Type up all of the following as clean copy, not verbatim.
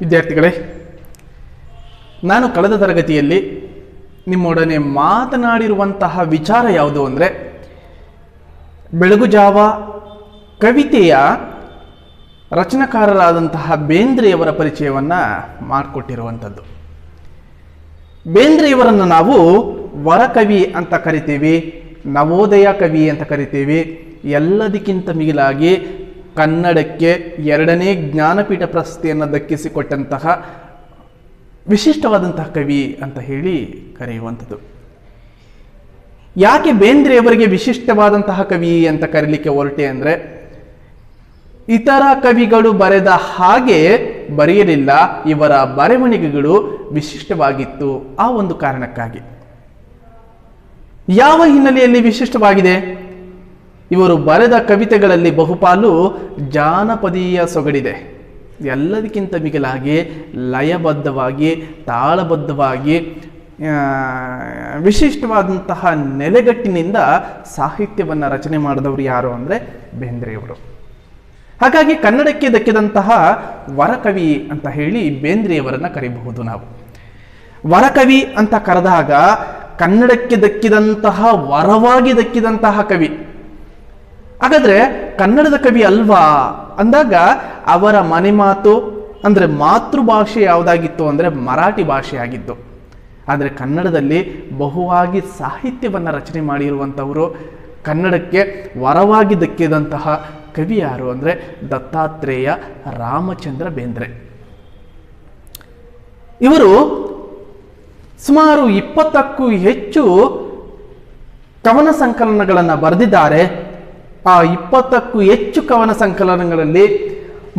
ವಿದ್ಯಾರ್ಥಿಗಳೇ, ನಾನು ಕಳೆದ ತರಗತಿಯಲ್ಲಿ ನಿಮ್ಮೊಡನೆ ಮಾತನಾಡಿರುವಂತಹ ವಿಚಾರ ಯಾವುದು ಅಂದರೆ, ಬೆಳಗುಜಾವ ಕವಿತೆಯ ರಚನಾಕಾರರಾದಂತಹ ಬೇಂದ್ರೆಯವರ ಪರಿಚಯವನ್ನು ಮಾಡಿಕೊಟ್ಟಿರುವಂಥದ್ದು. ಬೇಂದ್ರೆಯವರನ್ನು ನಾವು ವರಕವಿ ಅಂತ ಕರಿತೀವಿ, ನವೋದಯ ಕವಿ ಅಂತ ಕರಿತೀವಿ. ಎಲ್ಲದಕ್ಕಿಂತ ಮಿಗಿಲಾಗಿ ಕನ್ನಡಕ್ಕೆ 2ನೇ ಜ್ಞಾನಪೀಠ ಪ್ರಶಸ್ತಿಯನ್ನು ದಕ್ಕಿಸಿಕೊಟ್ಟಂತಹ ವಿಶಿಷ್ಟವಾದಂತಹ ಕವಿ ಅಂತ ಹೇಳಿ ಕರೆಯುವಂಥದ್ದು. ಯಾಕೆ ಬೇಂದ್ರೆಯವರಿಗೆ ವಿಶಿಷ್ಟವಾದಂತಹ ಕವಿ ಅಂತ ಕರೀಲಿಕ್ಕೆ ಹೊರಟೆ ಅಂದರೆ, ಇತರ ಕವಿಗಳು ಬರೆದ ಹಾಗೆ ಬರೆಯಲಿಲ್ಲ, ಇವರ ಬರವಣಿಗೆಗಳು ವಿಶಿಷ್ಟವಾಗಿತ್ತು. ಆ ಒಂದು ಕಾರಣಕ್ಕಾಗಿ. ಯಾವ ಹಿನ್ನೆಲೆಯಲ್ಲಿ ವಿಶಿಷ್ಟವಾಗಿದೆ? ಇವರು ಬರೆದ ಕವಿತೆಗಳಲ್ಲಿ ಬಹುಪಾಲು ಜಾನಪದೀಯ ಸೊಗಡಿದೆ. ಎಲ್ಲದಕ್ಕಿಂತ ಮಿಗಿಲಾಗಿ ಲಯಬದ್ಧವಾಗಿ, ತಾಳಬದ್ಧವಾಗಿ, ವಿಶಿಷ್ಟವಾದಂತಹ ನೆಲೆಗಟ್ಟಿನಿಂದ ಸಾಹಿತ್ಯವನ್ನು ರಚನೆ ಮಾಡಿದವರು ಯಾರು ಅಂದರೆ ಬೇಂದ್ರೆಯವರು. ಹಾಗಾಗಿ ಕನ್ನಡಕ್ಕೆ ದಕ್ಕಿದಂತಹ ವರಕವಿ ಅಂತ ಹೇಳಿ ಬೇಂದ್ರೆಯವರನ್ನು ಕರೀಬಹುದು ನಾವು. ವರಕವಿ ಅಂತ ಕರೆದಾಗ ಕನ್ನಡಕ್ಕೆ ದಕ್ಕಿದಂತಹ ವರವಾಗಿ ದಕ್ಕಿದಂತಹ ಕವಿ. ಹಾಗಾದ್ರೆ ಕನ್ನಡದ ಕವಿ ಅಲ್ವಾ ಅಂದಾಗ ಅವರ ಮನೆ ಮಾತು ಅಂದರೆ ಮಾತೃಭಾಷೆ ಯಾವುದಾಗಿತ್ತು ಅಂದರೆ ಮರಾಠಿ ಭಾಷೆ ಆಗಿತ್ತು. ಆದರೆ ಕನ್ನಡದಲ್ಲಿ ಬಹುವಾಗಿ ಸಾಹಿತ್ಯವನ್ನು ರಚನೆ ಮಾಡಿರುವಂಥವರು, ಕನ್ನಡಕ್ಕೆ ವರವಾಗಿ ದಕ್ಕಿದಂತಹ ಕವಿ ಯಾರು ಅಂದರೆ ದತ್ತಾತ್ರೇಯ ರಾಮಚಂದ್ರ ಬೇಂದ್ರೆ. ಇವರು ಸುಮಾರು 20ಕ್ಕೂ ಹೆಚ್ಚು ಕವನ ಸಂಕಲನಗಳನ್ನು ಬರೆದಿದ್ದಾರೆ. ಆ 20ಕ್ಕೂ ಹೆಚ್ಚು ಕವನ ಸಂಕಲನಗಳಲ್ಲಿ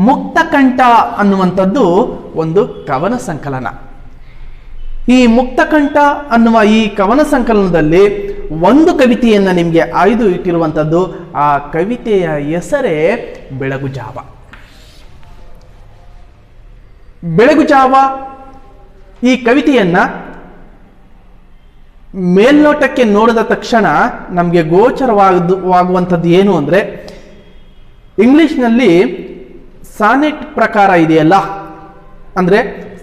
ಮುಕ್ತಕಂಠ ಅನ್ನುವಂಥದ್ದು ಒಂದು ಕವನ ಸಂಕಲನ. ಈ ಮುಕ್ತಕಂಠ ಅನ್ನುವ ಈ ಕವನ ಸಂಕಲನದಲ್ಲಿ ಒಂದು ಕವಿತೆಯನ್ನು ನಿಮಗೆ ಆಯ್ದು ಇಟ್ಟಿರುವಂಥದ್ದು. ಆ ಕವಿತೆಯ ಹೆಸರೇ ಬೆಳಗುಜಾವ. ಬೆಳಗುಜಾವ ಈ ಕವಿತೆಯನ್ನ ಮೇಲ್ನೋಟಕ್ಕೆ ನೋಡಿದ ತಕ್ಷಣ ನಮಗೆ ಗೋಚರವಾಗುವಂಥದ್ದು ಏನು ಅಂದರೆ, ಇಂಗ್ಲಿಷ್ನಲ್ಲಿ ಸಾನೆಟ್ ಪ್ರಕಾರ ಇದೆಯಲ್ಲ, ಅಂದರೆ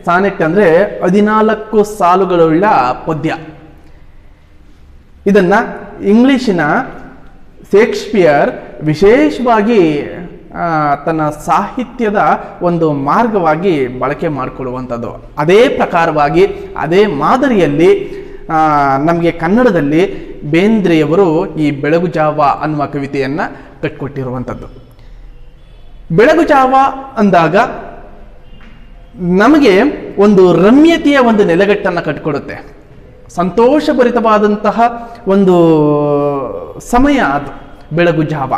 ಸಾನೆಟ್ ಅಂದರೆ 14 ಸಾಲುಗಳುಳ್ಳ ಪದ್ಯ. ಇದನ್ನ ಇಂಗ್ಲಿಶಿನ ಶೇಕ್ಸ್ಪಿಯರ್ ವಿಶೇಷವಾಗಿ ತನ್ನ ಸಾಹಿತ್ಯದ ಒಂದು ಮಾರ್ಗವಾಗಿ ಬಳಕೆ ಮಾಡಿಕೊಳ್ಳುವಂಥದ್ದು. ಅದೇ ಪ್ರಕಾರವಾಗಿ, ಅದೇ ಮಾದರಿಯಲ್ಲಿ ನಮಗೆ ಕನ್ನಡದಲ್ಲಿ ಬೇಂದ್ರೆಯವರು ಈ ಬೆಳಗುಜಾವ ಅನ್ನುವ ಕವಿತೆಯನ್ನು ಕಟ್ಟಿಕೊಟ್ಟಿರುವಂಥದ್ದು. ಬೆಳಗುಜಾವ ಅಂದಾಗ ನಮಗೆ ಒಂದು ರಮ್ಯತೆಯ ಒಂದು ನೆಲೆಗಟ್ಟನ್ನು ಕಟ್ಟಿಕೊಡುತ್ತೆ. ಸಂತೋಷಭರಿತವಾದಂತಹ ಒಂದು ಸಮಯ ಅದು ಬೆಳಗುಜಾವ.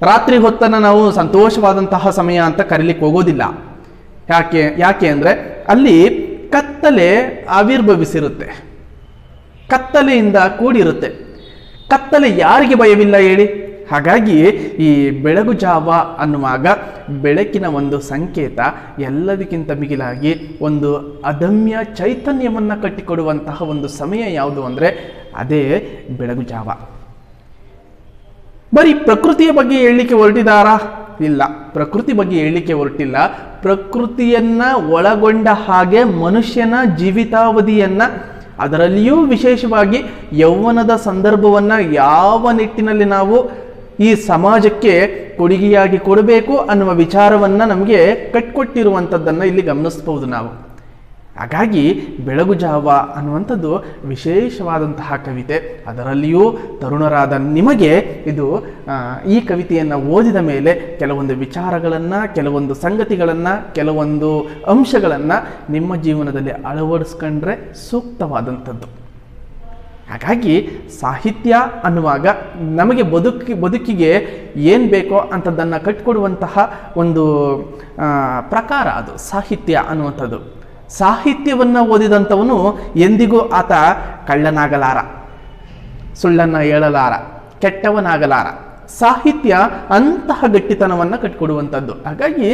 ರಾತ್ರಿ ಹೊತ್ತನ್ನು ನಾವು ಸಂತೋಷವಾದಂತಹ ಸಮಯ ಅಂತ ಕರೀಲಿಕ್ಕೆ ಹೋಗೋದಿಲ್ಲ. ಯಾಕೆ ಅಂದರೆ ಅಲ್ಲಿ ಕತ್ತಲೆ ಆವಿರ್ಭವಿಸಿರುತ್ತೆ, ಕತ್ತಲೆಯಿಂದ ಕೂಡಿರುತ್ತೆ. ಕತ್ತಲೆ ಯಾರಿಗೆ ಭಯವಿಲ್ಲ ಹೇಳಿ? ಹಾಗಾಗಿ ಈ ಬೆಳಗುಜಾವ ಅನ್ನುವಾಗ ಬೆಳಕಿನ ಒಂದು ಸಂಕೇತ, ಎಲ್ಲದಕ್ಕಿಂತ ಮಿಗಿಲಾಗಿ ಒಂದು ಅದಮ್ಯ ಚೈತನ್ಯವನ್ನು ಕಟ್ಟಿಕೊಡುವಂತಹ ಒಂದು ಸಮಯ ಯಾವುದು ಅಂದರೆ ಅದೇ ಬೆಳಗುಜಾವ. ಬರೀ ಪ್ರಕೃತಿಯ ಬಗ್ಗೆ ಹೇಳಲಿಕ್ಕೆ ಹೊರಟಿದಾರಾ? ಇಲ್ಲ, ಪ್ರಕೃತಿ ಬಗ್ಗೆ ಹೇಳಲಿಕ್ಕೆ ಹೊರಟಿಲ್ಲ. ಪ್ರಕೃತಿಯನ್ನ ಒಳಗೊಂಡ ಹಾಗೆ ಮನುಷ್ಯನ ಜೀವಿತಾವಧಿಯನ್ನ, ಅದರಲ್ಲಿಯೂ ವಿಶೇಷವಾಗಿ ಯೌವನದ ಸಂದರ್ಭವನ್ನು ಯಾವ ನಿಟ್ಟಿನಲ್ಲಿ ನಾವು ಈ ಸಮಾಜಕ್ಕೆ ಕೊಡುಗೆಯಾಗಿ ಕೊಡಬೇಕು ಅನ್ನುವ ವಿಚಾರವನ್ನು ನಮಗೆ ಕಟ್ಟಿಕೊಟ್ಟಿರುವಂಥದ್ದನ್ನು ಇಲ್ಲಿ ಗಮನಿಸಬಹುದು ನಾವು. ಹಾಗಾಗಿ ಬೆಳಗುಜಾವ ಅನ್ನುವಂಥದ್ದು ವಿಶೇಷವಾದಂತಹ ಕವಿತೆ. ಅದರಲ್ಲಿಯೂ ತರುಣರಾದ ನಿಮಗೆ ಇದು ಈ ಕವಿತೆಯನ್ನು ಓದಿದ ಮೇಲೆ ಕೆಲವೊಂದು ವಿಚಾರಗಳನ್ನು, ಕೆಲವೊಂದು ಸಂಗತಿಗಳನ್ನು, ಕೆಲವೊಂದು ಅಂಶಗಳನ್ನು ನಿಮ್ಮ ಜೀವನದಲ್ಲಿ ಅಳವಡಿಸ್ಕೊಂಡ್ರೆ ಸೂಕ್ತವಾದಂಥದ್ದು. ಹಾಗಾಗಿ ಸಾಹಿತ್ಯ ಅನ್ನುವಾಗ ನಮಗೆ ಬದುಕಿಗೆ ಏನು ಬೇಕೋ ಅಂಥದ್ದನ್ನು ಕಟ್ಟಿಕೊಡುವಂತಹ ಒಂದು ಪ್ರಕಾರ ಅದು ಸಾಹಿತ್ಯ ಅನ್ನುವಂಥದ್ದು. ಸಾಹಿತ್ಯವನ್ನು ಓದಿದಂಥವನು ಎಂದಿಗೂ ಆತ ಕಳ್ಳನಾಗಲಾರ, ಸುಳ್ಳನ್ನು ಹೇಳಲಾರ, ಕೆಟ್ಟವನಾಗಲಾರ. ಸಾಹಿತ್ಯ ಅಂತಹ ಗಟ್ಟಿತನವನ್ನು ಕಟ್ಟಿಕೊಡುವಂಥದ್ದು. ಹಾಗಾಗಿ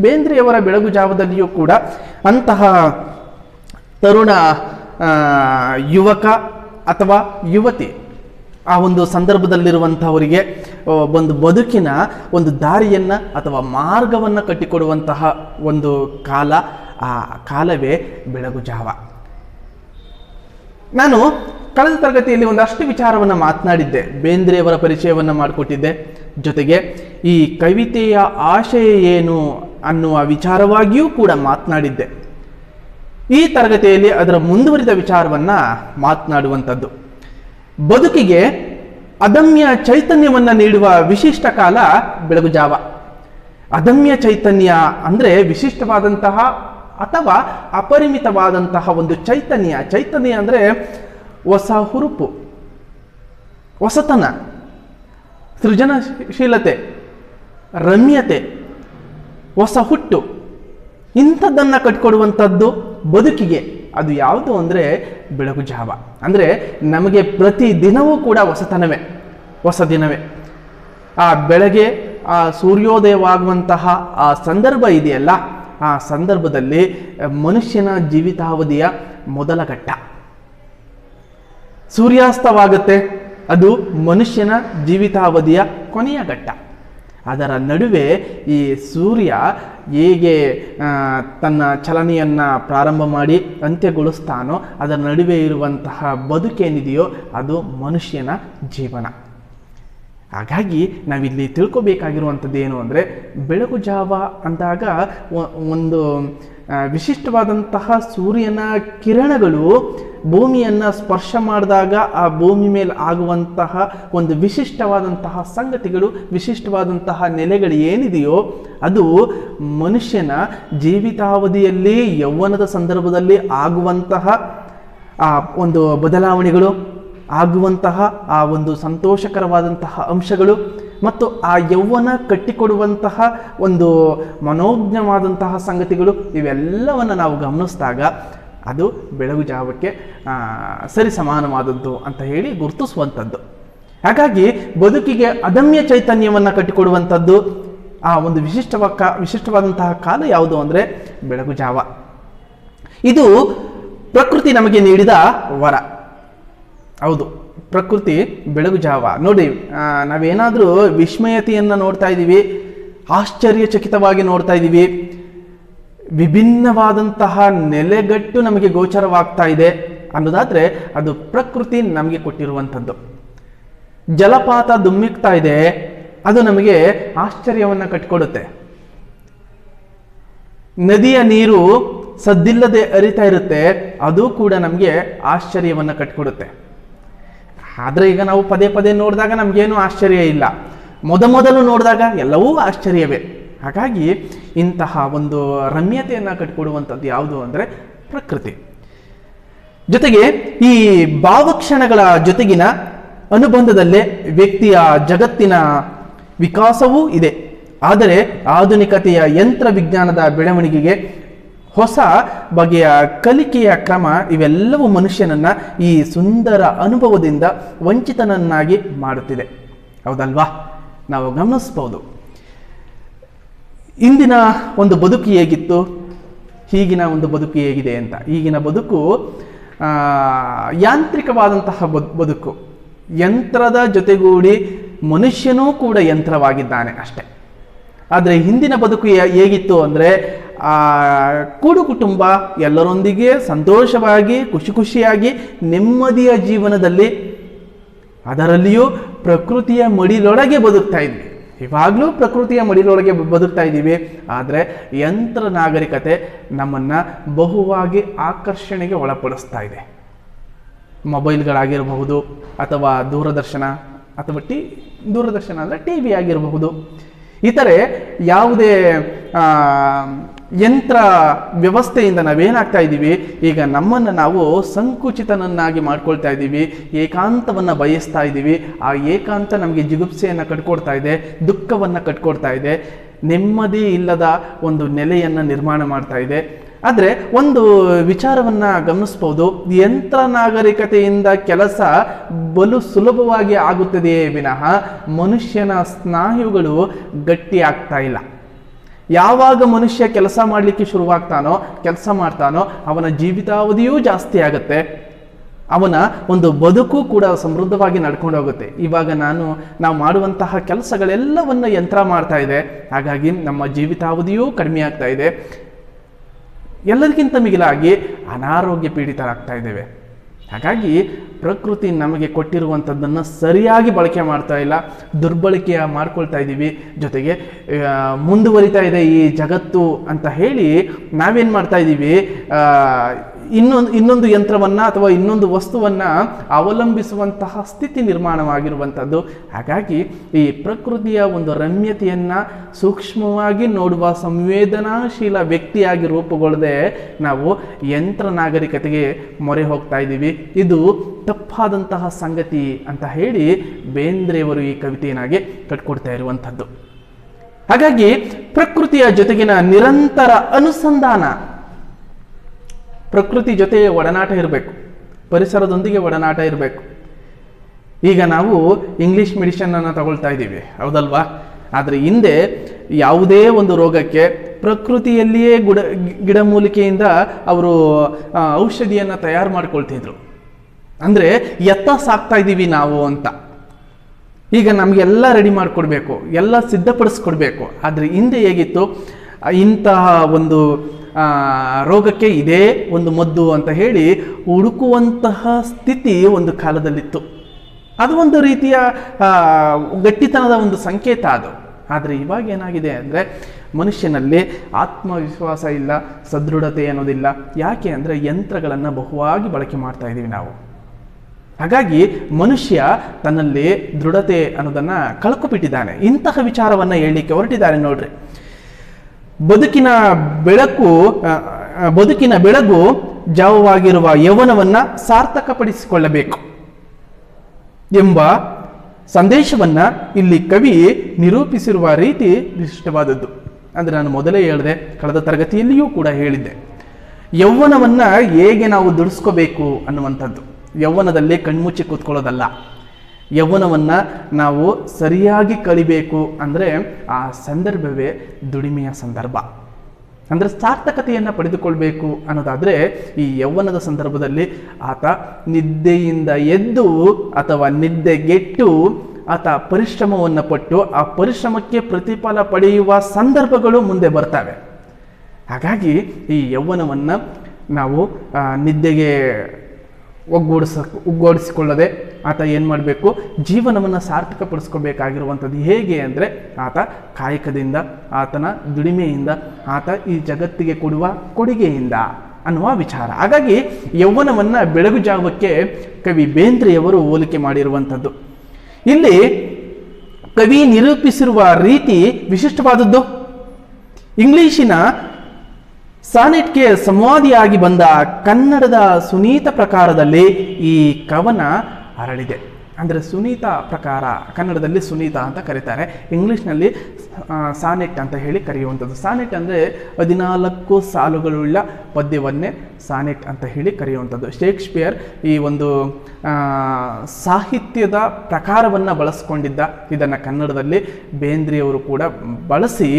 ಬೇಂದ್ರೆಯವರ ಬೆಳಗುಜಾವದಲ್ಲಿಯೂ ಕೂಡ ಅಂತಹ ತರುಣ ಯುವಕ ಅಥವಾ ಯುವತಿ, ಆ ಒಂದು ಸಂದರ್ಭದಲ್ಲಿರುವಂಥವರಿಗೆ ಒಂದು ಬದುಕಿನ ಒಂದು ದಾರಿಯನ್ನು ಅಥವಾ ಮಾರ್ಗವನ್ನು ಕಟ್ಟಿಕೊಡುವಂತಹ ಒಂದು ಕಾಲ, ಆ ಕಾಲವೇ ಬೆಳಗು ಜಾವ. ನಾನು ಕಳೆದ ತರಗತಿಯಲ್ಲಿ ಒಂದಷ್ಟು ವಿಚಾರವನ್ನು ಮಾತನಾಡಿದ್ದೆ, ಬೇಂದ್ರೆಯವರ ಪರಿಚಯವನ್ನು ಮಾಡಿಕೊಟ್ಟಿದ್ದೆ. ಜೊತೆಗೆ ಈ ಕವಿತೆಯ ಆಶಯ ಏನು ಅನ್ನುವ ವಿಚಾರವಾಗಿಯೂ ಕೂಡ ಮಾತನಾಡಿದ್ದೆ. ಈ ತರಗತಿಯಲ್ಲಿ ಅದರ ಮುಂದುವರಿದ ವಿಚಾರವನ್ನು ಮಾತನಾಡುವಂಥದ್ದು. ಬದುಕಿಗೆ ಅದಮ್ಯ ಚೈತನ್ಯವನ್ನು ನೀಡುವ ವಿಶಿಷ್ಟ ಕಾಲ ಬೆಳಗು ಜಾವ. ಅದಮ್ಯ ಚೈತನ್ಯ ಅಂದರೆ ವಿಶಿಷ್ಟವಾದಂತಹ ಅಥವಾ ಅಪರಿಮಿತವಾದಂತಹ ಒಂದು ಚೈತನ್ಯ. ಚೈತನ್ಯ ಅಂದರೆ ಹೊಸ ಹುರುಪು, ಹೊಸತನ, ಸೃಜನಶೀಲತೆ, ರಮ್ಯತೆ, ಹೊಸ ಹುಟ್ಟು, ಇಂಥದ್ದನ್ನು ಕಟ್ಕೊಡುವಂಥದ್ದು ಬದುಕಿಗೆ. ಅದು ಯಾವುದು ಅಂದರೆ ಬೆಳಗು ಜಾವ. ಅಂದರೆ ನಮಗೆ ಪ್ರತಿ ದಿನವೂ ಕೂಡ ಹೊಸತನವೇ, ಹೊಸ ದಿನವೇ. ಆ ಬೆಳಗ್ಗೆ ಆ ಸೂರ್ಯೋದಯವಾಗುವಂತಹ ಆ ಸಂದರ್ಭ ಇದೆಯಲ್ಲ, ಆ ಸಂದರ್ಭದಲ್ಲಿ ಮನುಷ್ಯನ ಜೀವಿತಾವಧಿಯ ಮೊದಲ ಘಟ್ಟ. ಸೂರ್ಯಾಸ್ತವಾಗುತ್ತೆ, ಅದು ಮನುಷ್ಯನ ಜೀವಿತಾವಧಿಯ ಕೊನೆಯ ಘಟ್ಟ. ಅದರ ನಡುವೆ ಈ ಸೂರ್ಯ ಹೇಗೆ ತನ್ನ ಚಲನೆಯನ್ನು ಪ್ರಾರಂಭ ಮಾಡಿ ಅಂತ್ಯಗೊಳಿಸ್ತಾನೋ ಅದರ ನಡುವೆ ಇರುವಂತಹ ಬದುಕೇನಿದೆಯೋ ಅದು ಮನುಷ್ಯನ ಜೀವನ. ಹಾಗಾಗಿ ನಾವಿಲ್ಲಿ ತಿಳ್ಕೊಬೇಕಾಗಿರುವಂಥದ್ದು ಏನು ಅಂದರೆ, ಬೆಳಗು ಜಾವ ಅಂದಾಗ ಒಂದು ವಿಶಿಷ್ಟವಾದಂತಹ ಸೂರ್ಯನ ಕಿರಣಗಳು ಭೂಮಿಯನ್ನು ಸ್ಪರ್ಶ ಮಾಡಿದಾಗ ಆ ಭೂಮಿ ಮೇಲೆ ಆಗುವಂತಹ ಒಂದು ವಿಶಿಷ್ಟವಾದಂತಹ ಸಂಗತಿಗಳು, ವಿಶಿಷ್ಟವಾದಂತಹ ನೆಲೆಗಳು ಏನಿದೆಯೋ ಅದು ಮನುಷ್ಯನ ಜೀವಿತಾವಧಿಯಲ್ಲಿ ಯೌವನದ ಸಂದರ್ಭದಲ್ಲಿ ಆಗುವಂತಹ ಆ ಒಂದು ಬದಲಾವಣೆಗಳು, ಆಗುವಂತಹ ಆ ಒಂದು ಸಂತೋಷಕರವಾದಂತಹ ಅಂಶಗಳು ಮತ್ತು ಆ ಯೌವನ ಕಟ್ಟಿಕೊಡುವಂತಹ ಒಂದು ಮನೋಜ್ಞವಾದಂತಹ ಸಂಗತಿಗಳು, ಇವೆಲ್ಲವನ್ನು ನಾವು ಗಮನಿಸಿದಾಗ ಅದು ಬೆಳಗು ಜಾವಕ್ಕೆ ಸರಿ ಸಮಾನವಾದದ್ದು ಅಂತ ಹೇಳಿ ಗುರುತಿಸುವಂಥದ್ದು. ಹಾಗಾಗಿ ಬದುಕಿಗೆ ಅದಮ್ಯ ಚೈತನ್ಯವನ್ನು ಕಟ್ಟಿಕೊಡುವಂಥದ್ದು ಆ ಒಂದು ವಿಶಿಷ್ಟವಾದಂತಹ ಕಾಲ ಯಾವುದು ಅಂದರೆ ಬೆಳಗು ಜಾವ. ಇದು ಪ್ರಕೃತಿ ನಮಗೆ ನೀಡಿದ ವರ. ಹೌದು, ಪ್ರಕೃತಿ ಬೆಳಗು ಜಾವ. ನೋಡಿ, ನಾವೇನಾದರೂ ವಿಸ್ಮಯತೆಯನ್ನು ನೋಡ್ತಾ ಇದ್ದೀವಿ, ಆಶ್ಚರ್ಯಚಕಿತವಾಗಿ ನೋಡ್ತಾ ಇದ್ದೀವಿ, ವಿಭಿನ್ನವಾದಂತಹ ನೆಲೆಗಟ್ಟು ನಮಗೆ ಗೋಚರವಾಗ್ತಾ ಇದೆ ಅನ್ನೋದಾದರೆ ಅದು ಪ್ರಕೃತಿ ನಮಗೆ ಕೊಟ್ಟಿರುವಂಥದ್ದು. ಜಲಪಾತ ಧುಮ್ಮಿಕ್ತಾ ಇದೆ, ಅದು ನಮಗೆ ಆಶ್ಚರ್ಯವನ್ನು ಕಟ್ಟಿಕೊಡುತ್ತೆ. ನದಿಯ ನೀರು ಸದ್ದಿಲ್ಲದೆ ಹರಿತಾ ಇರುತ್ತೆ, ಅದು ಕೂಡ ನಮಗೆ ಆಶ್ಚರ್ಯವನ್ನು ಕಟ್ಟಿಕೊಡುತ್ತೆ. ಆದರೆ ಈಗ ನಾವು ಪದೇ ಪದೇ ನೋಡಿದಾಗ ನಮಗೇನು ಆಶ್ಚರ್ಯ ಇಲ್ಲ, ಮೊದಲು ನೋಡಿದಾಗ ಎಲ್ಲವೂ ಆಶ್ಚರ್ಯವೇ. ಹಾಗಾಗಿ ಇಂತಹ ಒಂದು ರಮ್ಯತೆಯನ್ನು ಕಟ್ಟಿಕೊಡುವಂಥದ್ದು ಯಾವುದು ಅಂದರೆ ಪ್ರಕೃತಿ. ಜೊತೆಗೆ ಈ ಭಾವಕ್ಷಣಗಳ ಜೊತೆಗಿನ ಅನುಬಂಧದಲ್ಲೇ ವ್ಯಕ್ತಿಯ ಜಗತ್ತಿನ ವಿಕಾಸವೂ ಇದೆ. ಆದರೆ ಆಧುನಿಕತೆಯ ಯಂತ್ರ ವಿಜ್ಞಾನದ ಬೆಳವಣಿಗೆಗೆ ಹೊಸ ಬಗೆಯ ಕಲಿಕೆಯ ಕ್ರಮ ಇವೆಲ್ಲವೂ ಮನುಷ್ಯನನ್ನು ಈ ಸುಂದರ ಅನುಭವದಿಂದ ವಂಚಿತನನ್ನಾಗಿ ಮಾಡುತ್ತಿದೆ. ಹೌದಲ್ವಾ? ನಾವು ಗಮನಿಸ್ಬೋದು. ಇಂದಿನ ಒಂದು ಬದುಕು ಹೇಗಿತ್ತು, ಈಗಿನ ಒಂದು ಬದುಕು ಹೇಗಿದೆ ಅಂತ. ಈಗಿನ ಬದುಕು ಯಾಂತ್ರಿಕವಾದಂತಹ ಬದುಕು. ಯಂತ್ರದ ಜೊತೆಗೂಡಿ ಮನುಷ್ಯನೂ ಕೂಡ ಯಂತ್ರವಾಗಿದ್ದಾನೆ ಅಷ್ಟೆ. ಆದರೆ ಹಿಂದಿನ ಬದುಕು ಹೇಗಿತ್ತು ಅಂದರೆ ಕೂಡು ಕುಟುಂಬ, ಎಲ್ಲರೊಂದಿಗೆ ಸಂತೋಷವಾಗಿ ಖುಷಿಯಾಗಿ ನೆಮ್ಮದಿಯ ಜೀವನದಲ್ಲಿ, ಅದರಲ್ಲಿಯೂ ಪ್ರಕೃತಿಯ ಮಡಿಲೊಳಗೆ ಬದುಕ್ತಾ ಇದ್ವಿ. ಇವಾಗಲೂ ಪ್ರಕೃತಿಯ ಮಡಿಲೊಳಗೆ ಬದುಕ್ತಾ ಇದ್ದೀವಿ. ಆದರೆ ಯಂತ್ರ ನಾಗರಿಕತೆ ನಮ್ಮನ್ನು ಬಹುವಾಗಿ ಆಕರ್ಷಣೆಗೆ ಒಳಪಡಿಸ್ತಾ ಇದೆ. ಮೊಬೈಲ್ಗಳಾಗಿರಬಹುದು, ಅಥವಾ ದೂರದರ್ಶನ ಅಂದರೆ ಟಿ ವಿ ಆಗಿರಬಹುದು, ಇತರೆ ಯಾವುದೇ ಯಂತ್ರ ವ್ಯವಸ್ಥೆಯಿಂದ ನಾವೇನಾಗ್ತಾ ಇದ್ದೀವಿ, ಈಗ ನಮ್ಮನ್ನು ನಾವು ಸಂಕುಚಿತನನ್ನಾಗಿ ಮಾಡ್ಕೊಳ್ತಾ ಇದ್ದೀವಿ. ಏಕಾಂತವನ್ನು ಬಯಸ್ತಾ ಇದ್ದೀವಿ. ಆ ಏಕಾಂತ ನಮಗೆ ಜಿಗುಪ್ಸೆಯನ್ನು ಕಟ್ಕೊಡ್ತಾ ಇದೆ, ದುಃಖವನ್ನು ಕಟ್ಕೊಡ್ತಾ ಇದೆ, ನೆಮ್ಮದಿ ಇಲ್ಲದ ಒಂದು ನೆಲೆಯನ್ನು ನಿರ್ಮಾಣ ಮಾಡ್ತಾ ಇದೆ. ಆದರೆ ಒಂದು ವಿಚಾರವನ್ನು ಗಮನಿಸ್ಬೋದು, ಯಂತ್ರ ನಾಗರಿಕತೆಯಿಂದ ಕೆಲಸ ಬಲು ಸುಲಭವಾಗಿ ಆಗುತ್ತದೆಯೇ ವಿನಃ ಮನುಷ್ಯನ ಸ್ನಾಯುಗಳು ಗಟ್ಟಿ ಆಗ್ತಾ ಇಲ್ಲ. ಯಾವಾಗ ಮನುಷ್ಯ ಕೆಲಸ ಮಾಡಲಿಕ್ಕೆ ಶುರುವಾಗ್ತಾನೋ, ಕೆಲಸ ಮಾಡ್ತಾನೋ, ಅವನ ಜೀವಿತಾವಧಿಯೂ ಜಾಸ್ತಿ ಆಗುತ್ತೆ. ಅವನ ಒಂದು ಬದುಕು ಕೂಡ ಸಮೃದ್ಧವಾಗಿ ನಡ್ಕೊಂಡು ಹೋಗುತ್ತೆ. ಇವಾಗ ನಾವು ಮಾಡುವಂತಹ ಕೆಲಸಗಳೆಲ್ಲವನ್ನು ಯಂತ್ರ ಮಾಡ್ತಾ ಇದೆ, ಹಾಗಾಗಿ ನಮ್ಮ ಜೀವಿತಾವಧಿಯೂ ಕಡಿಮೆ ಆಗ್ತಾ ಇದೆ. ಎಲ್ಲರಿಗಿಂತ ಮಿಗಿಲಾಗಿ ಅನಾರೋಗ್ಯ ಪೀಡಿತರಾಗ್ತಾ ಇದ್ದೇವೆ. ಹಾಗಾಗಿ ಪ್ರಕೃತಿ ನಮಗೆ ಕೊಟ್ಟಿರುವಂಥದ್ದನ್ನು ಸರಿಯಾಗಿ ಬಳಕೆ ಮಾಡ್ತಾ ಇಲ್ಲ, ದುರ್ಬಳಕೆಯ ಮಾಡ್ಕೊಳ್ತಾ ಇದ್ದೀವಿ. ಜೊತೆಗೆ ಮುಂದುವರಿತಾ ಇದೆ ಈ ಜಗತ್ತು ಅಂತ ಹೇಳಿ ನಾವೇನು ಮಾಡ್ತಾ ಇದ್ದೀವಿ, ಇನ್ನೊಂದು ಯಂತ್ರವನ್ನ ಅಥವಾ ಇನ್ನೊಂದು ವಸ್ತುವನ್ನ ಅವಲಂಬಿಸುವಂತಹ ಸ್ಥಿತಿ ನಿರ್ಮಾಣವಾಗಿರುವಂಥದ್ದು. ಹಾಗಾಗಿ ಈ ಪ್ರಕೃತಿಯ ಒಂದು ರಮ್ಯತೆಯನ್ನ ಸೂಕ್ಷ್ಮವಾಗಿ ನೋಡುವ ಸಂವೇದನಾಶೀಲ ವ್ಯಕ್ತಿಯಾಗಿ ರೂಪುಗೊಳ್ಳದೆ ನಾವು ಯಂತ್ರ ನಾಗರಿಕತೆಗೆ ಮೊರೆ ಹೋಗ್ತಾ ಇದ್ದೀವಿ. ಇದು ತಪ್ಪಾದಂತಹ ಸಂಗತಿ ಅಂತ ಹೇಳಿ ಬೇಂದ್ರೆಯವರು ಈ ಕವಿತೆಯನ್ನಾಗಿ ಕಟ್ಕೊಡ್ತಾ ಇರುವಂಥದ್ದು. ಹಾಗಾಗಿ ಪ್ರಕೃತಿಯ ಜೊತೆಗಿನ ನಿರಂತರ ಅನುಸಂಧಾನ, ಪ್ರಕೃತಿ ಜೊತೆ ಒಡನಾಟ ಇರಬೇಕು, ಪರಿಸರದೊಂದಿಗೆ ಒಡನಾಟ ಇರಬೇಕು. ಈಗ ನಾವು ಇಂಗ್ಲಿಷ್ ಮೆಡಿಸಿನ್ ಅನ್ನು ತಗೊಳ್ತಾ ಇದ್ದೀವಿ, ಹೌದಲ್ವಾ? ಆದರೆ ಹಿಂದೆ ಯಾವುದೇ ಒಂದು ರೋಗಕ್ಕೆ ಪ್ರಕೃತಿಯಲ್ಲಿಯೇ ಗಿಡಮೂಲಿಕೆಯಿಂದ ಅವರು ಔಷಧಿಯನ್ನು ತಯಾರು ಮಾಡ್ಕೊಳ್ತಿದ್ರು. ಅಂದರೆ ಎತ್ತ ಸಾಕ್ತಾ ಇದ್ದೀವಿ ನಾವು ಅಂತ. ಈಗ ನಮಗೆಲ್ಲ ರೆಡಿ ಮಾಡಿಕೊಡ್ಬೇಕು, ಎಲ್ಲ ಸಿದ್ಧಪಡಿಸ್ಕೊಡ್ಬೇಕು. ಆದರೆ ಹಿಂದೆ ಹೇಗಿತ್ತು, ಇಂತಹ ಒಂದು ರೋಗಕ್ಕೆ ಇದೇ ಒಂದು ಮದ್ದು ಅಂತ ಹೇಳಿ ಹುಡುಕುವಂತಹ ಸ್ಥಿತಿ ಒಂದು ಕಾಲದಲ್ಲಿತ್ತು. ಅದು ಒಂದು ರೀತಿಯ ಗಟ್ಟಿತನದ ಒಂದು ಸಂಕೇತ ಅದು. ಆದರೆ ಇವಾಗ ಏನಾಗಿದೆ ಅಂದರೆ ಮನುಷ್ಯನಲ್ಲಿ ಆತ್ಮವಿಶ್ವಾಸ ಇಲ್ಲ, ಸದೃಢತೆ ಅನ್ನೋದಿಲ್ಲ. ಯಾಕೆ ಅಂದರೆ ಯಂತ್ರಗಳನ್ನು ಬಹುವಾಗಿ ಬಳಕೆ ಮಾಡ್ತಾ ಇದ್ದೀವಿ ನಾವು. ಹಾಗಾಗಿ ಮನುಷ್ಯ ತನ್ನಲ್ಲಿ ದೃಢತೆ ಅನ್ನೋದನ್ನು ಕಳ್ಕೊಬಿಟ್ಟಿದ್ದಾನೆ. ಇಂತಹ ವಿಚಾರವನ್ನು ಹೇಳಲಿಕ್ಕೆ ಹೊರಟಿದ್ದಾರೆ ನೋಡ್ರಿ. ಬದುಕಿನ ಬೆಳಗು ಜಾವವಾಗಿರುವ ಯೌವನವನ್ನ ಸಾರ್ಥಕಪಡಿಸಿಕೊಳ್ಳಬೇಕು ಎಂಬ ಸಂದೇಶವನ್ನ ಇಲ್ಲಿ ಕವಿ ನಿರೂಪಿಸಿರುವ ರೀತಿ ವಿಶಿಷ್ಟವಾದದ್ದು. ಅಂದ್ರೆ ನಾನು ಮೊದಲೇ ಹೇಳಿದೆ, ಕಳೆದ ತರಗತಿಯಲ್ಲಿಯೂ ಕೂಡ ಹೇಳಿದ್ದೆ, ಯೌವನವನ್ನ ಹೇಗೆ ನಾವು ದುಡಿಸ್ಕೋಬೇಕು ಅನ್ನುವಂಥದ್ದು. ಯೌವನದಲ್ಲಿ ಕಣ್ಮುಚ್ಚಿ ಕೂತ್ಕೊಳ್ಳೋದಲ್ಲ, ಯೌವನವನ್ನು ನಾವು ಸರಿಯಾಗಿ ಕಳಿಬೇಕು. ಅಂದರೆ ಆ ಸಂದರ್ಭವೇ ದುಡಿಮೆಯ ಸಂದರ್ಭ. ಅಂದರೆ ಸಾರ್ಥಕತೆಯನ್ನು ಪಡೆದುಕೊಳ್ಬೇಕು ಅನ್ನೋದಾದರೆ ಈ ಯೌವನದ ಸಂದರ್ಭದಲ್ಲಿ ಆತ ನಿದ್ದೆಯಿಂದ ಎದ್ದು ಅಥವಾ ನಿದ್ದೆಗೆಟ್ಟು ಆತ ಪರಿಶ್ರಮವನ್ನು ಪಟ್ಟು ಆ ಪರಿಶ್ರಮಕ್ಕೆ ಪ್ರತಿಫಲ ಪಡೆಯುವ ಸಂದರ್ಭಗಳು ಮುಂದೆ ಬರ್ತವೆ. ಹಾಗಾಗಿ ಈ ಯೌವನವನ್ನು ನಾವು ನಿದ್ದೆಗೆ ಒಗ್ಗೂಡಿಸಿಕೊಳ್ಳದೆ ಆತ ಏನು ಮಾಡಬೇಕು, ಜೀವನವನ್ನು ಸಾರ್ಥಕಪಡಿಸ್ಕೋಬೇಕಾಗಿರುವಂಥದ್ದು ಹೇಗೆ ಅಂದರೆ ಆತ ಕಾಯಕದಿಂದ, ಆತನ ದುಡಿಮೆಯಿಂದ, ಆತ ಈ ಜಗತ್ತಿಗೆ ಕೊಡುವ ಕೊಡುಗೆಯಿಂದ ಅನ್ನುವ ವಿಚಾರ. ಹಾಗಾಗಿ ಯೌವನವನ್ನು ಬೆಳಗು ಜಾವಕ್ಕೆ ಕವಿ ಬೇಂದ್ರೆಯವರು ಹೋಲಿಕೆ ಮಾಡಿರುವಂಥದ್ದು. ಇಲ್ಲಿ ಕವಿ ನಿರೂಪಿಸಿರುವ ರೀತಿ ವಿಶಿಷ್ಟವಾದದ್ದು. ಇಂಗ್ಲಿಶಿನ ಸಾನೆಟ್ಗೆ ಸಂವಾದಿಯಾಗಿ ಬಂದ ಕನ್ನಡದ ಸುನೀತ ಪ್ರಕಾರದಲ್ಲಿ ಈ ಕವನ ಅರಳಿದೆ. ಅಂದರೆ ಸುನೀತ ಪ್ರಕಾರ, ಕನ್ನಡದಲ್ಲಿ ಸುನೀತ ಅಂತ ಕರೀತಾರೆ, ಇಂಗ್ಲೀಷ್ನಲ್ಲಿ ಸಾನೆಟ್ ಅಂತ ಹೇಳಿ ಕರೆಯುವಂಥದ್ದು. ಸಾನೆಟ್ ಅಂದರೆ 14 ಸಾಲುಗಳುಳ್ಳ ಪದ್ಯವನ್ನೇ ಸಾನೆಟ್ ಅಂತ ಹೇಳಿ ಕರೆಯುವಂಥದ್ದು. ಶೇಕ್ಸ್ಪಿಯರ್ ಈ ಒಂದು ಸಾಹಿತ್ಯದ ಪ್ರಕಾರವನ್ನು ಬಳಸ್ಕೊಂಡಿದ್ದ. ಇದನ್ನು ಕನ್ನಡದಲ್ಲಿ ಬೇಂದ್ರೆಯವರು ಕೂಡ ಬಳಸಿ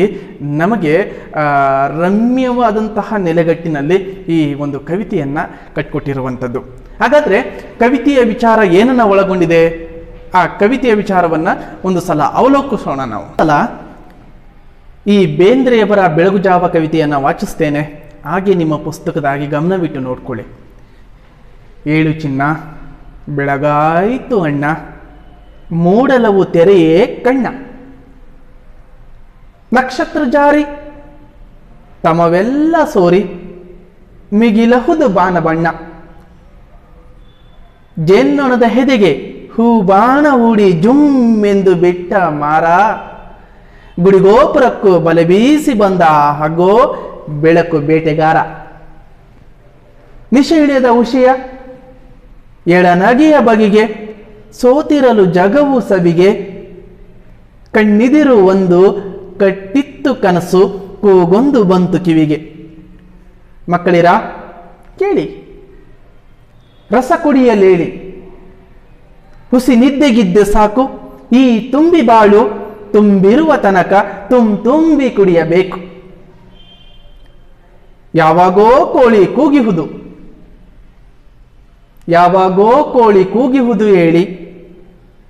ನಮಗೆ ರಮ್ಯವಾದಂತಹ ನೆಲೆಗಟ್ಟಿನಲ್ಲಿ ಈ ಒಂದು ಕವಿತೆಯನ್ನು ಕಟ್ಕೊಟ್ಟಿರುವಂಥದ್ದು. ಹಾಗಾದರೆ ಕವಿತೆಯ ವಿಚಾರ ಏನನ್ನ ಒಳಗೊಂಡಿದೆ, ಆ ಕವಿತೆಯ ವಿಚಾರವನ್ನು ಒಂದು ಸಲ ಅವಲೋಕಿಸೋಣ ನಾವು. ಈ ಬೇಂದ್ರೆಯವರ ಬೆಳಗುಜಾವ ಕವಿತೆಯನ್ನು ವಾಚಿಸ್ತೇನೆ, ಹಾಗೆ ನಿಮ್ಮ ಪುಸ್ತಕದಾಗಿ ಗಮನವಿಟ್ಟು ನೋಡ್ಕೊಳ್ಳಿ. 7 ಚಿನ್ನ ಬೆಳಗಾಯಿತು ಅಣ್ಣ, ಮೂಡಲವು ತೆರೆಯೇ ಕಣ್ಣ, ನಕ್ಷತ್ರ ಜಾರಿ ತಮವೆಲ್ಲ ಸೋರಿ, ಮಿಗಿಲಹುದು ಬಾಣ ಬಣ್ಣ, ಜೇನ್ನೊಣದ ಹೆದೆಗೆ ಹೂ ಬಾಣ ಹೂಡಿ ಜುಮ್ಮೆಂದು ಬಿಟ್ಟ ಮಾರ, ಗುಡಿಗೋಪುರಕ್ಕೂ ಬಲೆ ಬೀಸಿ ಬಂದ ಹಗ್ಗೋ ಬೆಳಕು ಬೇಟೆಗಾರ, ನಿಶೆ ಹಿಡಿಯದ ಉಷಿಯ ಎಳನಗಿಯ ಬಗೆಗೆ, ಸೋತಿರಲು ಜಗವು ಸವಿಗೆ, ಕಣ್ಣಿದಿರು ಒಂದು ಕಟ್ಟಿತ್ತು ಕನಸು, ಕೂಗೊಂದು ಬಂತು ಕಿವಿಗೆ. ಮಕ್ಕಳಿರ ಕೇಳಿ, ರಸ ಕುಡಿಯಲೇಳಿ, ಹುಸಿ ನಿದ್ದೆಗಿದ್ದೆ ಸಾಕು, ಈ ತುಂಬಿ ಬಾಳು ತುಂಬಿರುವ ತನಕ ತುಂಬಿ ಕುಡಿಯಬೇಕು. ಯಾವಾಗೋ ಕೋಳಿ ಕೂಗಿಹುದು, ಯಾವಾಗೋ ಕೋಳಿ ಕೂಗಿಹುದು ಹೇಳಿ,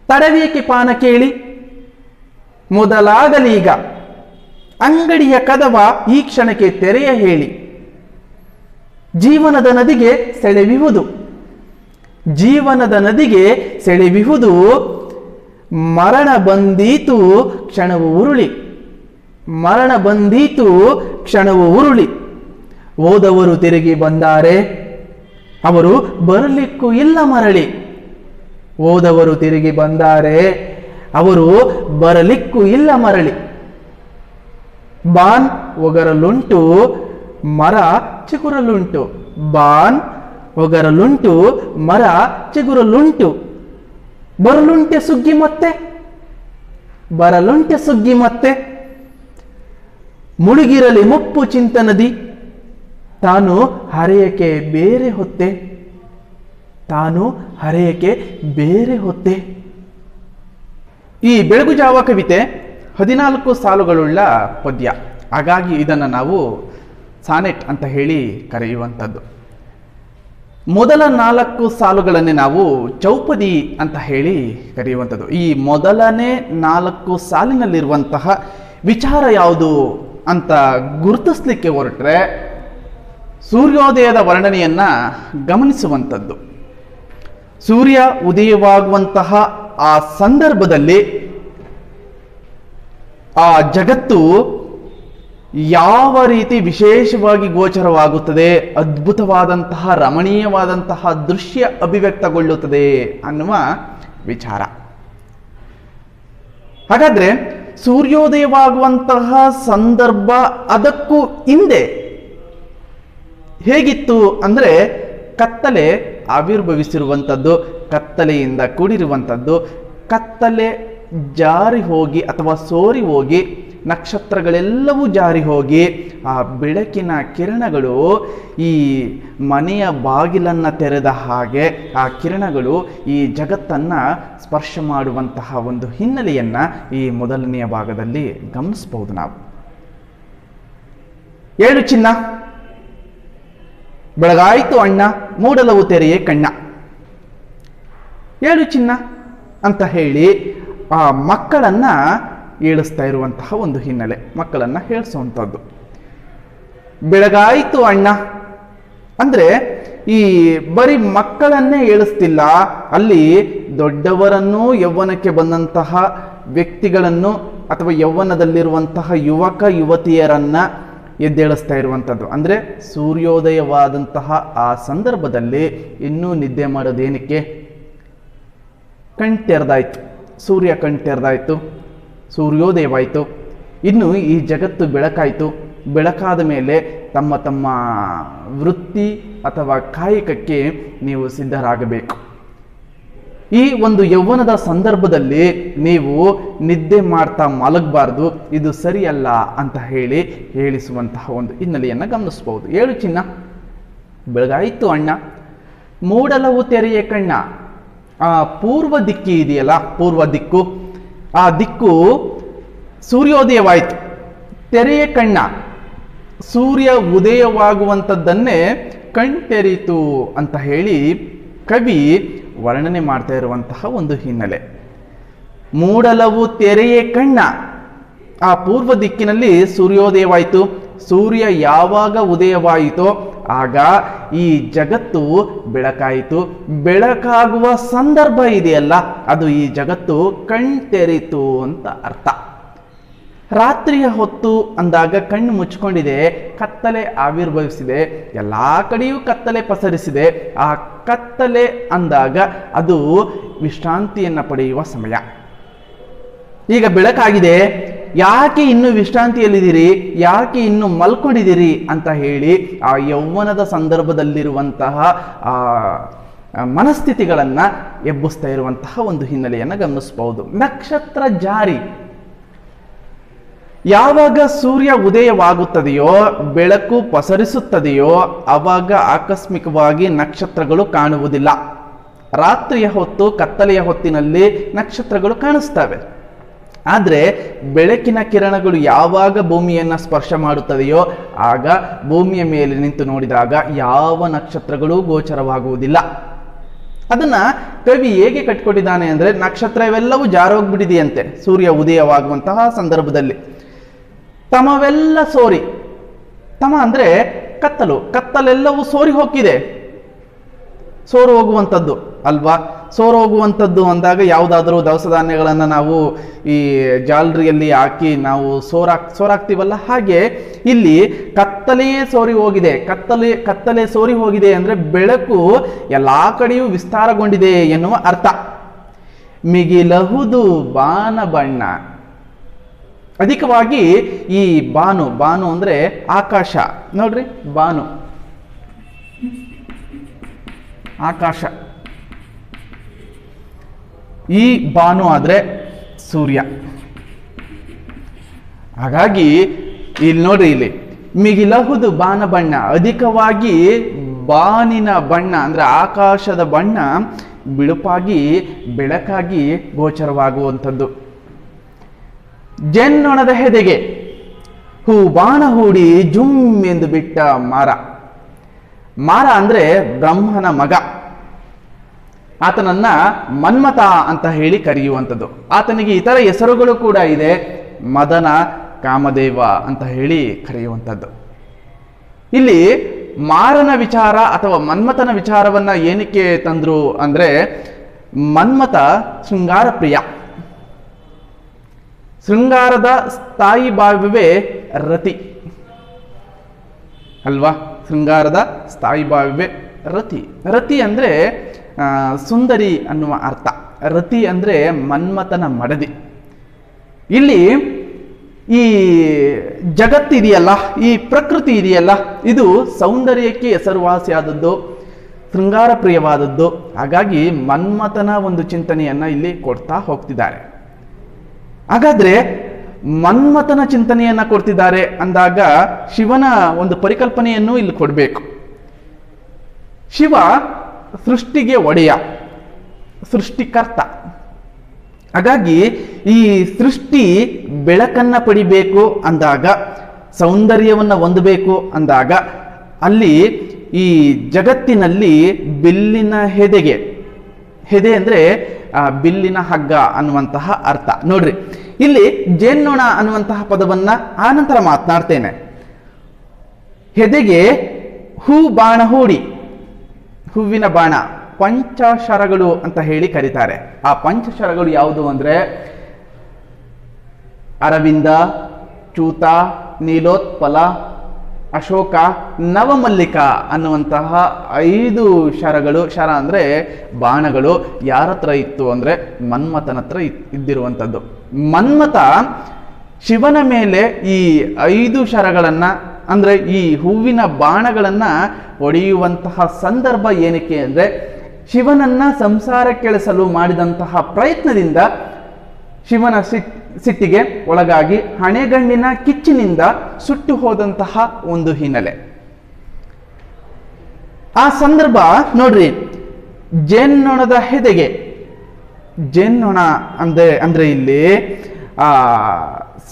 ತಡವೇಕೆ ಪಾನ ಕೇಳಿ, ಮೊದಲಾಗಲೀಗ ಅಂಗಡಿಯ ಕದವ ಈ ಕ್ಷಣಕ್ಕೆ ತೆರೆಯ ಹೇಳಿ. ಜೀವನದ ನದಿಗೆ ಸೆಳೆವಿಹುದು, ಜೀವನದ ನದಿಗೆ ಸೆಳೆವಿಹುದು, ಮರಣ ಬಂದೀತು ಕ್ಷಣವು ಉರುಳಿ, ಮರಣ ಬಂದೀತು ಕ್ಷಣವು ಉರುಳಿ. ಹೋದವರು ತಿರುಗಿ ಬಂದಾರೆ, ಅವರು ಬರಲಿಕ್ಕೂ ಇಲ್ಲ ಮರಳಿ. ಹೋದವರು ತಿರುಗಿ ಬಂದಾರೆ, ಅವರು ಬರಲಿಕ್ಕೂ ಇಲ್ಲ ಮರಳಿ. ಬಾನ್ ಒಗರಲುಂಟು ಮರ ಚಿಗುರಲುಂಟು, ಬಾನ್ ಒಗರಲುಂಟು ಮರ ಚಿಗುರಲುಂಟು. ಬರಲುಂಟೆ ಸುಗ್ಗಿ ಮತ್ತೆ, ಬರಲುಂಟೆ ಸುಗ್ಗಿ ಮತ್ತೆ. ಮುಳುಗಿರಲಿ ಮುಪ್ಪು ಚಿಂತನದಿ, ತಾನು ಹರೆಯಕ್ಕೆ ಬೇರೆ ಹೊತ್ತೆ, ತಾನು ಹರೆಯಕ್ಕೆ ಬೇರೆ ಹೊತ್ತೆ. ಈ ಬೆಳಗುಜಾವ ಕವಿತೆ 14 ಸಾಲುಗಳುಳ್ಳ ಪದ್ಯ. ಹಾಗಾಗಿ ಇದನ್ನು ನಾವು ಸಾನೆಟ್ ಅಂತ ಹೇಳಿ ಕರೆಯುವಂಥದ್ದು. ಮೊದಲ 4 ಸಾಲುಗಳನ್ನೇ ನಾವು ಚೌಪದಿ ಅಂತ ಹೇಳಿ ಕರೆಯುವಂಥದ್ದು. ಈ ಮೊದಲನೇ 4 ಸಾಲಿನಲ್ಲಿರುವಂತಹ ವಿಚಾರ ಯಾವುದು ಅಂತ ಗುರುತಿಸ್ಲಿಕ್ಕೆ ಹೊರಟ್ರೆ ಸೂರ್ಯೋದಯದ ವರ್ಣನೆಯನ್ನ ಗಮನಿಸುವಂಥದ್ದು. ಸೂರ್ಯ ಉದಯವಾಗುವಂತಹ ಆ ಸಂದರ್ಭದಲ್ಲಿ ಆ ಜಗತ್ತು ಯಾವ ರೀತಿ ವಿಶೇಷವಾಗಿ ಗೋಚರವಾಗುತ್ತದೆ, ಅದ್ಭುತವಾದಂತಹ ರಮಣೀಯವಾದಂತಹ ದೃಶ್ಯ ಅಭಿವ್ಯಕ್ತಗೊಳ್ಳುತ್ತದೆ ಅನ್ನುವ ವಿಚಾರ. ಹಾಗಾದ್ರೆ ಸೂರ್ಯೋದಯವಾಗುವಂತಹ ಸಂದರ್ಭ ಅದಕ್ಕೂ ಹಿಂದೆ ಹೇಗಿತ್ತು ಅಂದ್ರೆ ಕತ್ತಲೆ ಆವಿರ್ಭವಿಸಿರುವಂಥದ್ದು, ಕತ್ತಲೆಯಿಂದ ಕೂಡಿರುವಂಥದ್ದು, ಕತ್ತಲೆ ಜಾರಿ ಹೋಗಿ ಅಥವಾ ಸೋರಿ ಹೋಗಿ ನಕ್ಷತ್ರಗಳೆಲ್ಲವೂ ಜಾರಿ ಹೋಗಿ ಆ ಬೆಳಕಿನ ಕಿರಣಗಳು ಈ ಮನೆಯ ಬಾಗಿಲನ್ನು ತೆರೆದ ಹಾಗೆ ಆ ಕಿರಣಗಳು ಈ ಜಗತ್ತನ್ನು ಸ್ಪರ್ಶ ಮಾಡುವಂತಹ ಒಂದು ಹಿನ್ನೆಲೆಯನ್ನು ಈ ಮೊದಲನೆಯ ಭಾಗದಲ್ಲಿ ಗಮನಿಸಬಹುದು ನಾವು. ಏಳು ಚಿನ್ನ, ಬೆಳಗಾಯಿತು ಅಣ್ಣ, ಮೂಡಲವು ತೆರೆಯೇ ಕಣ್ಣ. ಏಳು ಚಿನ್ನ ಅಂತ ಹೇಳಿ ಆ ಮಕ್ಕಳನ್ನ ಏಳಿಸ್ತಾ ಇರುವಂತಹ ಒಂದು ಹಿನ್ನೆಲೆ, ಮಕ್ಕಳನ್ನ ಹೇಳಿಸುವಂಥದ್ದು. ಬೆಳಗಾಯಿತು ಅಣ್ಣ ಅಂದ್ರೆ ಈ ಬರೀ ಮಕ್ಕಳನ್ನೇ ಏಳಿಸ್ತಿಲ್ಲ, ಅಲ್ಲಿ ದೊಡ್ಡವರನ್ನು, ಯೌವನಕ್ಕೆ ಬಂದಂತಹ ವ್ಯಕ್ತಿಗಳನ್ನು ಅಥವಾ ಯೌವನದಲ್ಲಿರುವಂತಹ ಯುವಕ ಯುವತಿಯರನ್ನ ಎದ್ದೇಳಿಸ್ತಾ ಇರುವಂಥದ್ದು. ಅಂದರೆ ಸೂರ್ಯೋದಯವಾದಂತಹ ಆ ಸಂದರ್ಭದಲ್ಲಿ ಇನ್ನೂ ನಿದ್ದೆ ಮಾಡೋದೇನಕ್ಕೆ? ಕಣ್ತೆರೆದಾಯ್ತು, ಸೂರ್ಯ ಕಣ್ತೆರೆದಾಯ್ತು, ಸೂರ್ಯೋದಯವಾಯಿತು, ಇನ್ನು ಈ ಜಗತ್ತು ಬೆಳಕಾಯಿತು. ಬೆಳಕಾದ ಮೇಲೆ ತಮ್ಮ ತಮ್ಮ ವೃತ್ತಿ ಅಥವಾ ಕಾಯಕಕ್ಕೆ ನೀವು ಸಿದ್ಧರಾಗಬೇಕು. ಈ ಒಂದು ಯೌವನದ ಸಂದರ್ಭದಲ್ಲಿ ನೀವು ನಿದ್ದೆ ಮಾಡ್ತಾ ಮಲಗಬಾರ್ದು, ಇದು ಸರಿಯಲ್ಲ ಅಂತ ಹೇಳಿ ಹೇಳಿಸುವಂತಹ ಒಂದು ಹಿನ್ನೆಲೆಯನ್ನು ಗಮನಿಸಬಹುದು. ಏಳು ಚಿನ್ನ, ಬೆಳಗಾಯಿತು ಅಣ್ಣ, ಮೂಡಲವು ತೆರೆಯ ಕಣ್ಣ. ಆ ಪೂರ್ವ ದಿಕ್ಕಿ ಇದೆಯಲ್ಲ, ಪೂರ್ವ ದಿಕ್ಕು, ಆ ದಿಕ್ಕು ಸೂರ್ಯೋದಯವಾಯಿತು, ತೆರೆಯ ಕಣ್ಣ, ಸೂರ್ಯ ಉದಯವಾಗುವಂಥದ್ದನ್ನೇ ಕಣ್ತೆರೀತು ಅಂತ ಹೇಳಿ ಕವಿ ವರ್ಣನೆ ಮಾಡ್ತಾ ಇರುವಂತಹ ಒಂದು ಹಿನ್ನೆಲೆ. ಮೂಡಲವು ತೆರೆಯೇ ಕಣ್ಣ, ಆ ಪೂರ್ವ ದಿಕ್ಕಿನಲ್ಲಿ ಸೂರ್ಯೋದಯವಾಯಿತು. ಸೂರ್ಯ ಯಾವಾಗ ಉದಯವಾಯಿತೋ ಆಗ ಈ ಜಗತ್ತು ಬೆಳಕಾಯಿತು. ಬೆಳಕಾಗುವ ಸಂದರ್ಭ ಇದೆಯಲ್ಲ, ಅದು ಈ ಜಗತ್ತು ಕಣ್ತೆರೀತು ಅಂತ ಅರ್ಥ. ರಾತ್ರಿಯ ಹೊತ್ತು ಅಂದಾಗ ಕಣ್ಣು ಮುಚ್ಕೊಂಡಿದೆ, ಕತ್ತಲೆ ಆವಿರ್ಭವಿಸಿದೆ, ಎಲ್ಲ ಕಡೆಯೂ ಕತ್ತಲೆ ಪಸರಿಸಿದೆ. ಆ ಕತ್ತಲೆ ಅಂದಾಗ ಅದು ವಿಶ್ರಾಂತಿಯನ್ನು ಪಡೆಯುವ ಸಮಯ. ಈಗ ಬೆಳಕಾಗಿದೆ, ಯಾಕೆ ಇನ್ನು ವಿಶ್ರಾಂತಿಯಲ್ಲಿದ್ದೀರಿ, ಯಾಕೆ ಇನ್ನು ಮಲ್ಕೊಂಡಿದ್ದೀರಿ ಅಂತ ಹೇಳಿ ಆ ಯೌವನದ ಸಂದರ್ಭದಲ್ಲಿರುವಂತಹ ಆ ಮನಸ್ಥಿತಿಗಳನ್ನು ಎಬ್ಬಿಸ್ತಾ ಇರುವಂತಹ ಒಂದು ಹಿನ್ನೆಲೆಯನ್ನು ಗಮನಿಸಬಹುದು. ನಕ್ಷತ್ರ ಜಾರಿ, ಯಾವಾಗ ಸೂರ್ಯ ಉದಯವಾಗುತ್ತದೆಯೋ, ಬೆಳಕು ಪಸರಿಸುತ್ತದೆಯೋ ಆವಾಗ ಆಕಸ್ಮಿಕವಾಗಿ ನಕ್ಷತ್ರಗಳು ಕಾಣುವುದಿಲ್ಲ. ರಾತ್ರಿಯ ಹೊತ್ತು, ಕತ್ತಲೆಯ ಹೊತ್ತಿನಲ್ಲಿ ನಕ್ಷತ್ರಗಳು ಕಾಣಿಸ್ತವೆ. ಆದರೆ ಬೆಳಕಿನ ಕಿರಣಗಳು ಯಾವಾಗ ಭೂಮಿಯನ್ನು ಸ್ಪರ್ಶ ಮಾಡುತ್ತದೆಯೋ ಆಗ ಭೂಮಿಯ ಮೇಲೆ ನಿಂತು ನೋಡಿದಾಗ ಯಾವ ನಕ್ಷತ್ರಗಳೂ ಗೋಚರವಾಗುವುದಿಲ್ಲ. ಅದನ್ನ ಕವಿ ಹೇಗೆ ಕಟ್ಕೊಟ್ಟಿದ್ದಾನೆ ಅಂದ್ರೆ ನಕ್ಷತ್ರವೆಲ್ಲವೂ ಜಾರೋಗ್ಬಿಟ್ಟಿದೆಯಂತೆ ಸೂರ್ಯ ಉದಯವಾಗುವಂತಹ ಸಂದರ್ಭದಲ್ಲಿ. ತಮವೆಲ್ಲ ಸೋರಿ, ತಮ ಅಂದ್ರೆ ಕತ್ತಲೆಲ್ಲವೂ ಸೋರಿ ಹೋಗಿದೆ, ಸೋರು ಹೋಗುವಂಥದ್ದು ಅಲ್ವಾ. ಸೋರು ಹೋಗುವಂಥದ್ದು ಅಂದಾಗ ಯಾವುದಾದ್ರೂ ದವಸ ಧಾನ್ಯಗಳನ್ನು ನಾವು ಈ ಜಾಲರಿಯಲ್ಲಿ ಹಾಕಿ ನಾವು ಸೋರಾಕ್ತೀವಲ್ಲ, ಹಾಗೆ ಇಲ್ಲಿ ಕತ್ತಲೆಯೇ ಸೋರಿ ಹೋಗಿದೆ. ಕತ್ತಲೆ ಸೋರಿ ಹೋಗಿದೆ ಅಂದ್ರೆ ಬೆಳಕು ಎಲ್ಲಾ ಕಡೆಯೂ ವಿಸ್ತಾರಗೊಂಡಿದೆ ಎನ್ನುವ ಅರ್ಥ. ಮಿಗಿಲಹುದು ಬಾನ ಬಣ್ಣ, ಅಧಿಕವಾಗಿ ಈ ಬಾನು ಅಂದ್ರೆ ಆಕಾಶ ನೋಡ್ರಿ, ಬಾನು ಆಕಾಶ, ಈ ಬಾನು ಆದ್ರೆ ಸೂರ್ಯ. ಹಾಗಾಗಿ ಇಲ್ಲಿ ನೋಡ್ರಿ, ಇಲ್ಲಿ ಮಿಗಿಲಹುದು ಬಾನ ಬಣ್ಣ, ಅಧಿಕವಾಗಿ ಬಾನಿನ ಬಣ್ಣ ಅಂದ್ರೆ ಆಕಾಶದ ಬಣ್ಣ ಬಿಳುಪಾಗಿ ಬೆಳಕಾಗಿ ಗೋಚರವಾಗುವಂಥದ್ದು. ಜೇನ್ನೊಣದ ಹೆದೆಗೆ ಹೂ ಬಾಣ ಹೂಡಿ ಜುಮ್ ಎಂದು ಬಿಟ್ಟ ಮಾರ ಅಂದ್ರೆ ಬ್ರಹ್ಮನ ಮಗ. ಆತನನ್ನ ಮನ್ಮಥ ಅಂತ ಹೇಳಿ ಕರೆಯುವಂಥದ್ದು. ಆತನಿಗೆ ಇತರ ಹೆಸರುಗಳು ಕೂಡ ಇದೆ, ಮದನ, ಕಾಮದೇವ ಅಂತ ಹೇಳಿ ಕರೆಯುವಂಥದ್ದು. ಇಲ್ಲಿ ಮಾರನ ವಿಚಾರ ಅಥವಾ ಮನ್ಮಥನ ವಿಚಾರವನ್ನ ಏನಕ್ಕೆ ತಂದ್ರು ಅಂದ್ರೆ, ಮನ್ಮಥ ಶೃಂಗಾರ ಪ್ರಿಯ, ಶೃಂಗಾರದ ಸ್ಥಾಯಿ ಭಾವವೇ ರತಿ ಅಲ್ವಾ. ಶೃಂಗಾರದ ಸ್ಥಾಯಿ ಭಾವವೇ ರತಿ ಅಂದ್ರೆ ಸುಂದರಿ ಅನ್ನುವ ಅರ್ಥ. ರತಿ ಅಂದ್ರೆ ಮನ್ಮಥನ ಮಡದಿ. ಇಲ್ಲಿ ಈ ಜಗತ್ತಿದೆಯಲ್ಲ, ಈ ಪ್ರಕೃತಿ ಇದೆಯಲ್ಲ, ಇದು ಸೌಂದರ್ಯಕ್ಕೆ ಹೆಸರುವಾಸಿಯಾದದ್ದು, ಶೃಂಗಾರ ಪ್ರಿಯವಾದದ್ದು. ಹಾಗಾಗಿ ಮನ್ಮಥನ ಒಂದು ಚಿಂತನೆಯನ್ನ ಇಲ್ಲಿ ಕೊಡ್ತಾ ಹೋಗ್ತಿದ್ದಾರೆ. ಹಾಗಾದ್ರೆ ಮನ್ಮಥನ ಚಿಂತನೆಯನ್ನ ಕೊಡ್ತಿದ್ದಾರೆ ಅಂದಾಗ ಶಿವನ ಒಂದು ಪರಿಕಲ್ಪನೆಯನ್ನು ಇಲ್ಲಿ ಕೊಡಬೇಕು. ಶಿವ ಸೃಷ್ಟಿಗೆ ಒಡೆಯ, ಸೃಷ್ಟಿಕರ್ತ. ಹಾಗಾಗಿ ಈ ಸೃಷ್ಟಿ ಬೆಳಕನ್ನ ಪಡಿಬೇಕು ಅಂದಾಗ, ಸೌಂದರ್ಯವನ್ನ ಹೊಂದಬೇಕು ಅಂದಾಗ, ಅಲ್ಲಿ ಈ ಜಗತ್ತಿನಲ್ಲಿ ಬಿಲ್ಲಿನ ಹೆದೆ ಅಂದ್ರೆ ಬಿಲ್ಲಿನ ಹಗ್ಗ ಅನ್ನುವಂತಹ ಅರ್ಥ. ನೋಡ್ರಿ, ಇಲ್ಲಿ ಜೇನ್ನೊಣ ಅನ್ನುವಂತಹ ಪದವನ್ನ ಆನಂತರ ಮಾತನಾಡ್ತೇನೆ. ಹೆದೆಗೆ ಹೂ ಬಾಣ ಹೂಡಿ, ಹೂವಿನ ಬಾಣ, ಪಂಚಶರಗಳು ಅಂತ ಹೇಳಿ ಕರೀತಾರೆ. ಆ ಪಂಚಶರಗಳು ಯಾವುದು ಅಂದ್ರೆ ಅರವಿಂದ, ಚೂತ, ನೀಲೋತ್ಪಲ, ಅಶೋಕ, ನವಮಲ್ಲಿಕ ಅನ್ನುವಂತಹ 5 ಶರಗಳು. ಶರ ಅಂದ್ರೆ ಬಾಣಗಳು. ಯಾರ ಹತ್ರ ಇತ್ತು ಅಂದ್ರೆ ಮನ್ಮಥನ ಹತ್ರ ಇದ್ದಿರುವಂಥದ್ದು. ಮನ್ಮಥ ಶಿವನ ಮೇಲೆ ಈ 5 ಶರಗಳನ್ನ ಅಂದ್ರೆ ಈ ಹೂವಿನ ಬಾಣಗಳನ್ನ ಹೊಡೆಯುವಂತಹ ಸಂದರ್ಭ ಏನಕ್ಕೆ ಅಂದ್ರೆ, ಶಿವನನ್ನ ಸಂಸಾರಕ್ಕೆಳೆಸಲು ಮಾಡಿದಂತಹ ಪ್ರಯತ್ನದಿಂದ ಶಿವನ ಸಿಟ್ಟಿಗೆ ಒಳಗಾಗಿ ಹಣೆಗಣ್ಣಿನ ಕಿಚ್ಚಿನಿಂದ ಸುಟ್ಟು ಹೋದಂತಹ ಒಂದು ಹಿನ್ನೆಲೆ. ಆ ಸಂದರ್ಭ ನೋಡ್ರಿ, ಜೇನ್ನೊಣದ ಹೆದೆಗೆ, ಜೇನ್ನೊಣ ಅಂದ್ರೆ ಇಲ್ಲಿ ಆ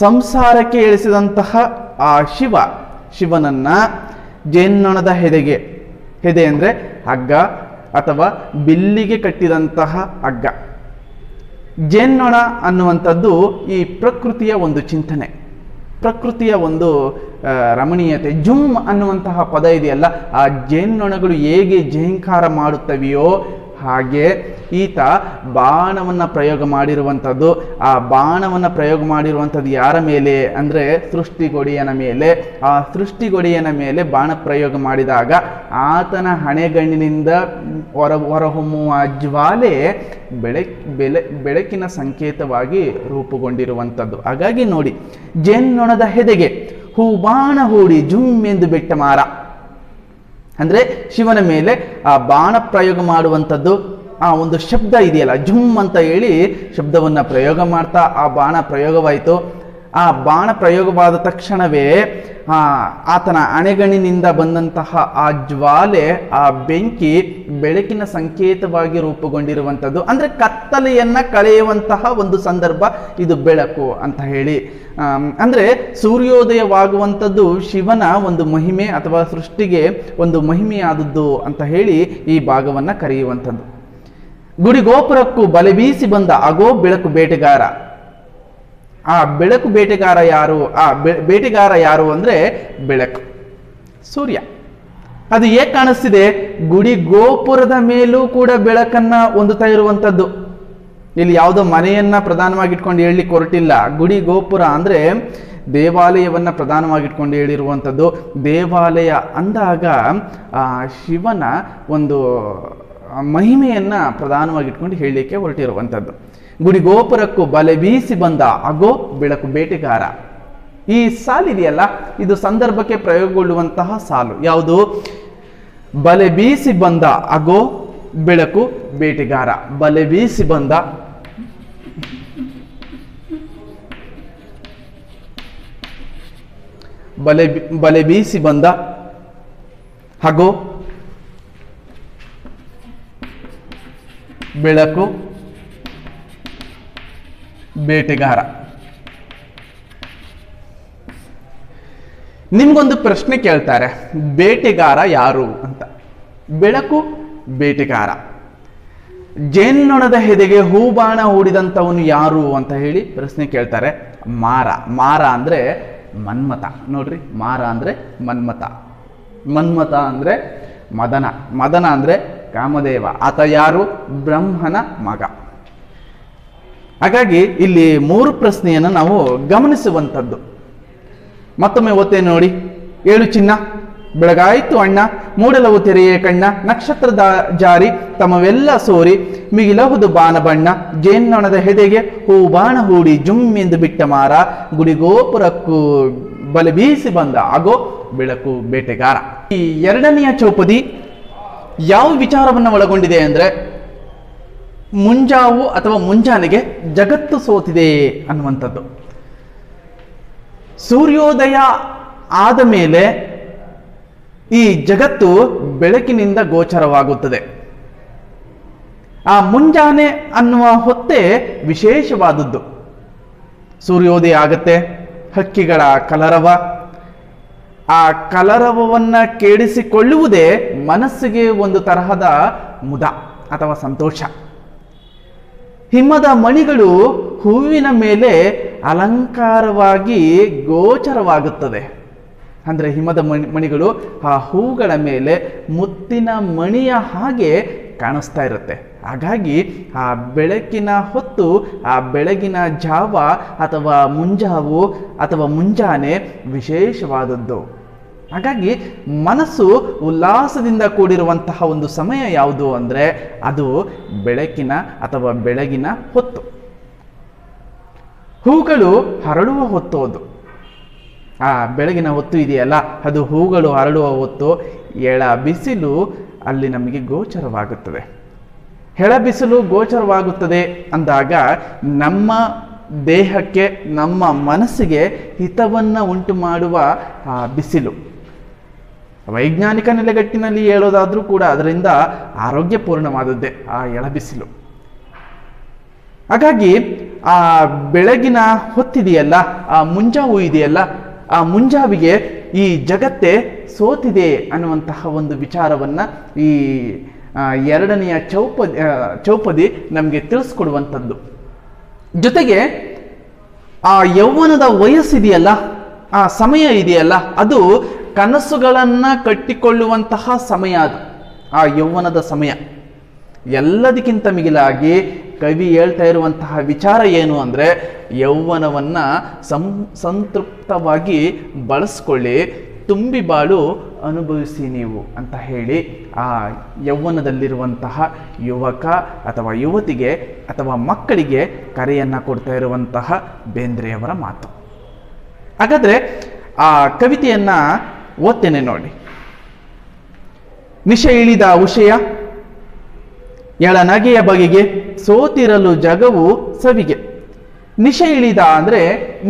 ಸಂಸಾರಕ್ಕೆ ಇಳಿಸಿದಂತಹ ಆ ಶಿವನನ್ನ ಜೇನ್ನೊಣದ ಹೆದೆ ಅಂದ್ರೆ ಹಗ್ಗ ಅಥವಾ ಬಿಲ್ಲಿಗೆ ಕಟ್ಟಿದಂತಹ ಹಗ್ಗ. ಜೇನ್ನೊಣ ಅನ್ನುವಂಥದ್ದು ಈ ಪ್ರಕೃತಿಯ ಒಂದು ಚಿಂತನೆ, ಪ್ರಕೃತಿಯ ಒಂದು ರಮಣೀಯತೆ. ಜುಮ್ ಅನ್ನುವಂತಹ ಪದ ಇದೆಯಲ್ಲ, ಆ ಜೇನ್ನೊಣಗಳು ಹೇಗೆ ಜೇಂಕಾರ ಮಾಡುತ್ತವೆಯೋ ಹಾಗೆ ಈತ ಬಾಣವನ್ನ ಪ್ರಯೋಗ ಮಾಡಿರುವಂಥದ್ದು. ಆ ಬಾಣವನ್ನ ಪ್ರಯೋಗ ಮಾಡಿರುವಂಥದ್ದು ಯಾರ ಮೇಲೆ ಅಂದ್ರೆ ಸೃಷ್ಟಿಗೊಡೆಯನ ಮೇಲೆ. ಆ ಸೃಷ್ಟಿಗೊಡೆಯನ ಮೇಲೆ ಬಾಣ ಪ್ರಯೋಗ ಮಾಡಿದಾಗ ಆತನ ಹಣೆಗಣ್ಣಿನಿಂದ ಹೊರಹೊಮ್ಮುವ ಜ್ವಾಲೆ ಬೆಳಕಿನ ಸಂಕೇತವಾಗಿ ರೂಪುಗೊಂಡಿರುವಂಥದ್ದು. ಹಾಗಾಗಿ ನೋಡಿ, ಜೇನ್ನೊಣದ ಹೆದೆಗೆ ಹೂ ಬಾಣ ಹೂಡಿ ಜುಮ್ ಎಂದು ಬಿಟ್ಟ ಮಾರ ಅಂದ್ರೆ ಶಿವನ ಮೇಲೆ ಆ ಬಾಣ ಪ್ರಯೋಗ ಮಾಡುವಂಥದ್ದು. ಆ ಒಂದು ಶಬ್ದ ಇದೆಯಲ್ಲ, ಜುಮ್ ಅಂತ ಹೇಳಿ ಶಬ್ದವನ್ನ ಪ್ರಯೋಗ ಮಾಡ್ತಾ ಆ ಬಾಣ ಪ್ರಯೋಗವಾಯಿತು. ಆ ಬಾಣ ಪ್ರಯೋಗವಾದ ತಕ್ಷಣವೇ ಆತನ ಅಣೆಗಣ್ಣಿನಿಂದ ಬಂದಂತಹ ಆ ಜ್ವಾಲೆ, ಆ ಬೆಂಕಿ ಬೆಳಕಿನ ಸಂಕೇತವಾಗಿ ರೂಪುಗೊಂಡಿರುವಂಥದ್ದು. ಅಂದ್ರೆ ಕತ್ತಲೆಯನ್ನ ಕಳೆಯುವಂತಹ ಒಂದು ಸಂದರ್ಭ ಇದು ಬೆಳಕು ಅಂತ ಹೇಳಿ. ಅಂದ್ರೆ ಸೂರ್ಯೋದಯವಾಗುವಂಥದ್ದು ಶಿವನ ಒಂದು ಮಹಿಮೆ ಅಥವಾ ಸೃಷ್ಟಿಗೆ ಒಂದು ಮಹಿಮೆಯಾದದ್ದು ಅಂತ ಹೇಳಿ ಈ ಭಾಗವನ್ನ ಕರೆಯುವಂಥದ್ದು. ಗುಡಿ ಗೋಪುರಕ್ಕೂ ಬಲೆ ಬೀಸಿ ಬಂದ ಆಗೋ ಬೆಳಕು ಬೇಟೆಗಾರ. ಆ ಬೆಳಕು ಬೇಟೆಗಾರ ಯಾರು? ಆ ಬೇಟೆಗಾರ ಯಾರು ಅಂದ್ರೆ ಬೆಳಕು, ಸೂರ್ಯ. ಅದು ಹೇಗೆ ಕಾಣಿಸ್ತಿದೆ? ಗುಡಿ ಗೋಪುರದ ಮೇಲೂ ಕೂಡ ಬೆಳಕನ್ನ ಹೊಂದುತ್ತಾ ಇರುವಂಥದ್ದು. ಇಲ್ಲಿ ಯಾವುದೋ ಮನೆಯನ್ನ ಪ್ರಧಾನವಾಗಿ ಇಟ್ಕೊಂಡು ಹೇಳಲಿಕ್ಕೆ ಹೊರಟಿಲ್ಲ. ಗುಡಿ ಗೋಪುರ ಅಂದ್ರೆ ದೇವಾಲಯವನ್ನ ಪ್ರಧಾನವಾಗಿ ಇಟ್ಕೊಂಡು ಹೇಳಿರುವಂಥದ್ದು. ದೇವಾಲಯ ಅಂದಾಗ ಶಿವನ ಒಂದು ಮಹಿಮೆಯನ್ನ ಪ್ರಧಾನವಾಗಿ ಇಟ್ಕೊಂಡು ಹೇಳಲಿಕ್ಕೆ ಹೊರಟಿರುವಂಥದ್ದು. ಗುಡಿ ಗೋಪುರಕ್ಕೂ ಬಲೆ ಬೀಸಿ ಬಂದ ಆಗೋ ಬೆಳಕು ಬೇಟೆಗಾರ. ಈ ಸಾಲಿದೆಯಲ್ಲ, ಇದು ಸಂದರ್ಭಕ್ಕೆ ಪ್ರಯೋಗಗೊಳ್ಳುವಂತಹ ಸಾಲು. ಯಾವುದು? ಬಲೆ ಬೀಸಿ ಬಂದ ಆಗೋ ಬೆಳಕು ಬೇಟೆಗಾರ. ಬಲೆ ಬೀಸಿ ಬಂದ, ಬಲೆ ಬೀಸಿ ಬಂದ ಆಗೋ ಬೆಳಕು ಬೇಟೆಗಾರ. ನಿಮ್ಗೊಂದು ಪ್ರಶ್ನೆ ಕೇಳ್ತಾರೆ, ಬೇಟೆಗಾರ ಯಾರು ಅಂತ. ಬೆಳಕು ಬೇಟೆಗಾರ. ಜೇನ್ನೊಣದ ಹೆದೆಗೆ ಹೂಬಾಣ ಹೂಡಿದಂಥವನು ಯಾರು ಅಂತ ಹೇಳಿ ಪ್ರಶ್ನೆ ಕೇಳ್ತಾರೆ. ಮಾರ. ಮಾರ ಅಂದ್ರೆ ಮನ್ಮಥ. ನೋಡ್ರಿ, ಮಾರ ಅಂದ್ರೆ ಮನ್ಮಥ. ಮನ್ಮಥ ಅಂದ್ರೆ ಮದನ. ಮದನ ಅಂದ್ರೆ ಕಾಮದೇವ. ಆತ ಯಾರು? ಬ್ರಹ್ಮನ ಮಗ. ಹಾಗಾಗಿ ಇಲ್ಲಿ 3 ಪ್ರಶ್ನೆಯನ್ನು ನಾವು ಗಮನಿಸುವಂಥದ್ದು. ಮತ್ತೊಮ್ಮೆ ಓದ್ತೇ ನೋಡಿ. 7 ಚಿನ್ನ ಬೆಳಗಾಯಿತು ಅಣ್ಣ, ಮೂಡಲವು ತೆರೆಯೇ ಕಣ್ಣ, ನಕ್ಷತ್ರದ ಜಾರಿ ತಮವೆಲ್ಲ ಸೋರಿ, ಮಿಗಿಲಹುದು ಬಾನ ಬಣ್ಣ, ಜೇನ್ನೊಣದ ಹೆದೆಗೆ ಹೂ ಬಾಣ ಹೂಡಿ ಜುಮ್ ಎಂದು ಬಿಟ್ಟ ಮಾರ, ಗುಡಿಗೋಪುರಕ್ಕೂ ಬಲೆ ಬೀಸಿ ಬಂದ ಆಗೋ ಬೆಳಕು ಬೇಟೆಗಾರ. ಈ 2ನೆಯ ಚೌಪದಿ ಯಾವ ವಿಚಾರವನ್ನು ಒಳಗೊಂಡಿದೆ ಅಂದ್ರೆ, ಮುಂಜಾವು ಅಥವಾ ಮುಂಜಾನೆಗೆ ಜಗತ್ತು ಸೋತಿದೆ ಅನ್ನುವಂಥದ್ದು. ಸೂರ್ಯೋದಯ ಆದ ಮೇಲೆ ಈ ಜಗತ್ತು ಬೆಳಕಿನಿಂದ ಗೋಚರವಾಗುತ್ತದೆ. ಆ ಮುಂಜಾನೆ ಅನ್ನುವ ಹೊತ್ತೇ ವಿಶೇಷವಾದದ್ದು. ಸೂರ್ಯೋದಯ ಆಗತ್ತೆ, ಹಕ್ಕಿಗಳ ಕಲರವ, ಆ ಕಲರವನ್ನ ಕೇಳಿಸಿಕೊಳ್ಳುವುದೇ ಮನಸ್ಸಿಗೆ ಒಂದು ತರಹದ ಮುದ ಅಥವಾ ಸಂತೋಷ. ಹಿಮದ ಮಣಿಗಳು ಹೂವಿನ ಮೇಲೆ ಅಲಂಕಾರವಾಗಿ ಗೋಚರವಾಗುತ್ತದೆ. ಅಂದರೆ ಹಿಮದ ಮಣಿಗಳು ಆ ಹೂಗಳ ಮೇಲೆ ಮುತ್ತಿನ ಮಣಿಯ ಹಾಗೆ ಕಾಣಿಸ್ತಾ ಇರುತ್ತೆ. ಹಾಗಾಗಿ ಆ ಬೆಳಕಿನ ಹೊತ್ತು, ಆ ಬೆಳಗಿನ ಜಾವ ಅಥವಾ ಮುಂಜಾವು ಅಥವಾ ಮುಂಜಾನೆ ವಿಶೇಷವಾದದ್ದು. ಹಾಗಾಗಿ ಮನಸ್ಸು ಉಲ್ಲಾಸದಿಂದ ಕೂಡಿರುವಂತಹ ಒಂದು ಸಮಯ ಯಾವುದು ಅಂದರೆ ಅದು ಬೆಳಕಿನ ಅಥವಾ ಬೆಳಗಿನ ಹೊತ್ತು. ಹೂಗಳು ಹರಡುವ ಹೊತ್ತು ಅದು. ಆ ಬೆಳಗಿನ ಹೊತ್ತು ಇದೆಯಲ್ಲ, ಅದು ಹೂಗಳು ಹರಡುವ ಹೊತ್ತು. ಎಳ ಬಿಸಿಲು ಅಲ್ಲಿ ನಮಗೆ ಗೋಚರವಾಗುತ್ತದೆ. ಹೆಳ ಬಿಸಿಲು ಗೋಚರವಾಗುತ್ತದೆ ಅಂದಾಗ ನಮ್ಮ ದೇಹಕ್ಕೆ, ನಮ್ಮ ಮನಸ್ಸಿಗೆ ಹಿತವನ್ನು ಉಂಟು ಮಾಡುವ ಆ ಬಿಸಿಲು. ವೈಜ್ಞಾನಿಕ ನೆಲೆಗಟ್ಟಿನಲ್ಲಿ ಹೇಳೋದಾದ್ರೂ ಕೂಡ ಅದರಿಂದ ಆರೋಗ್ಯಪೂರ್ಣವಾದದ್ದೇ ಆ ಎಳಬಿಸಿಲು. ಹಾಗಾಗಿ ಆ ಬೆಳಗಿನ ಹೊತ್ತಿದೆಯಲ್ಲ, ಆ ಮುಂಜಾವು ಇದೆಯಲ್ಲ, ಆ ಮುಂಜಾವಿಗೆ ಈ ಜಗತ್ತೇ ಸೋತಿದೆ ಅನ್ನುವಂತಹ ಒಂದು ವಿಚಾರವನ್ನ ಈ 2ನೆಯ ಚೌಪದಿ ನಮಗೆ ತಿಳಿಸ್ಕೊಡುವಂಥದ್ದು. ಜೊತೆಗೆ ಆ ಯೌವನದ ವಯಸ್ಸಿದೆಯಲ್ಲ, ಆ ಸಮಯ ಇದೆಯಲ್ಲ, ಅದು ಕನಸುಗಳನ್ನ ಕಟ್ಟಿಕೊಳ್ಳುವಂತಹ ಸಮಯ. ಅದು ಆ ಯೌವನದ ಸಮಯ. ಎಲ್ಲದಕ್ಕಿಂತ ಮಿಗಿಲಾಗಿ ಕವಿ ಹೇಳ್ತಾ ಇರುವಂತಹ ವಿಚಾರ ಏನು ಅಂದರೆ, ಯೌವನವನ್ನ ಸಂತೃಪ್ತವಾಗಿ ಬಳಸ್ಕೊಳ್ಳಿ, ತುಂಬಿ ಬಾಳು ಅನುಭವಿಸಿ ನೀವು ಅಂತ ಹೇಳಿ ಆ ಯೌವನದಲ್ಲಿರುವಂತಹ ಯುವಕ ಅಥವಾ ಯುವತಿಗೆ ಅಥವಾ ಮಕ್ಕಳಿಗೆ ಕರೆಯನ್ನು ಕೊಡ್ತಾ ಇರುವಂತಹ ಬೇಂದ್ರೆಯವರ ಮಾತು. ಹಾಗಾದ್ರೆ ಆ ಕವಿತೆಯನ್ನ ಓದ್ತೇನೆ ನೋಡಿ. ನಿಶೆ ಇಳಿದ ಉಷಯ ಎಳನಗೆಯ ಬಗೆಗೆ, ಸೋತಿರಲು ಜಗವು ಸವಿಗೆ. ನಿಶೆ ಇಳಿದ ಅಂದ್ರೆ,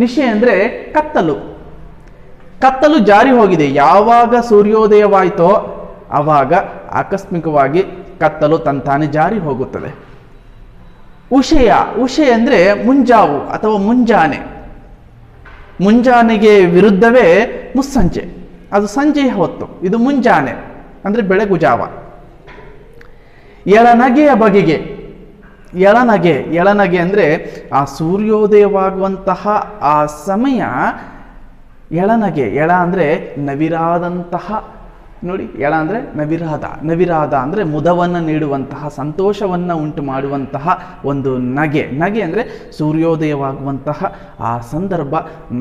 ನಿಶೆ ಅಂದ್ರೆ ಕತ್ತಲು. ಕತ್ತಲು ಜಾರಿ ಹೋಗಿದೆ. ಯಾವಾಗ ಸೂರ್ಯೋದಯವಾಯಿತೋ ಆವಾಗ ಆಕಸ್ಮಿಕವಾಗಿ ಕತ್ತಲು ತಂತಾನೆ ಜಾರಿ ಹೋಗುತ್ತದೆ. ಉಷಯ, ಉಷಯ ಅಂದ್ರೆ ಮುಂಜಾವು ಅಥವಾ ಮುಂಜಾನೆ. ಮುಂಜಾನೆಗೆ ವಿರುದ್ಧವೇ ಮುಸ್ಸಂಜೆ, ಅದು ಸಂಜೆಯ ಹೊತ್ತು. ಇದು ಮುಂಜಾನೆ ಅಂದ್ರೆ ಬೆಳಗು ಜಾವ. ಎಳನಗೆಯ ಬಗೆಗೆ, ಎಳನಗೆ. ಎಳನಗೆ ಅಂದರೆ ಆ ಸೂರ್ಯೋದಯವಾಗುವಂತಹ ಆ ಸಮಯ ಎಳನಗೆ. ಎಳ ಅಂದರೆ ನವಿರಾದಂತಹ, ನೋಡಿ, ಎಳ ಅಂದರೆ ನವಿರಾದ. ನವಿರಾದ ಅಂದರೆ ಮುದವನ್ನು ನೀಡುವಂತಹ, ಸಂತೋಷವನ್ನು ಉಂಟು ಮಾಡುವಂತಹ ಒಂದು ನಗೆ. ನಗೆ ಅಂದರೆ ಸೂರ್ಯೋದಯವಾಗುವಂತಹ ಆ ಸಂದರ್ಭ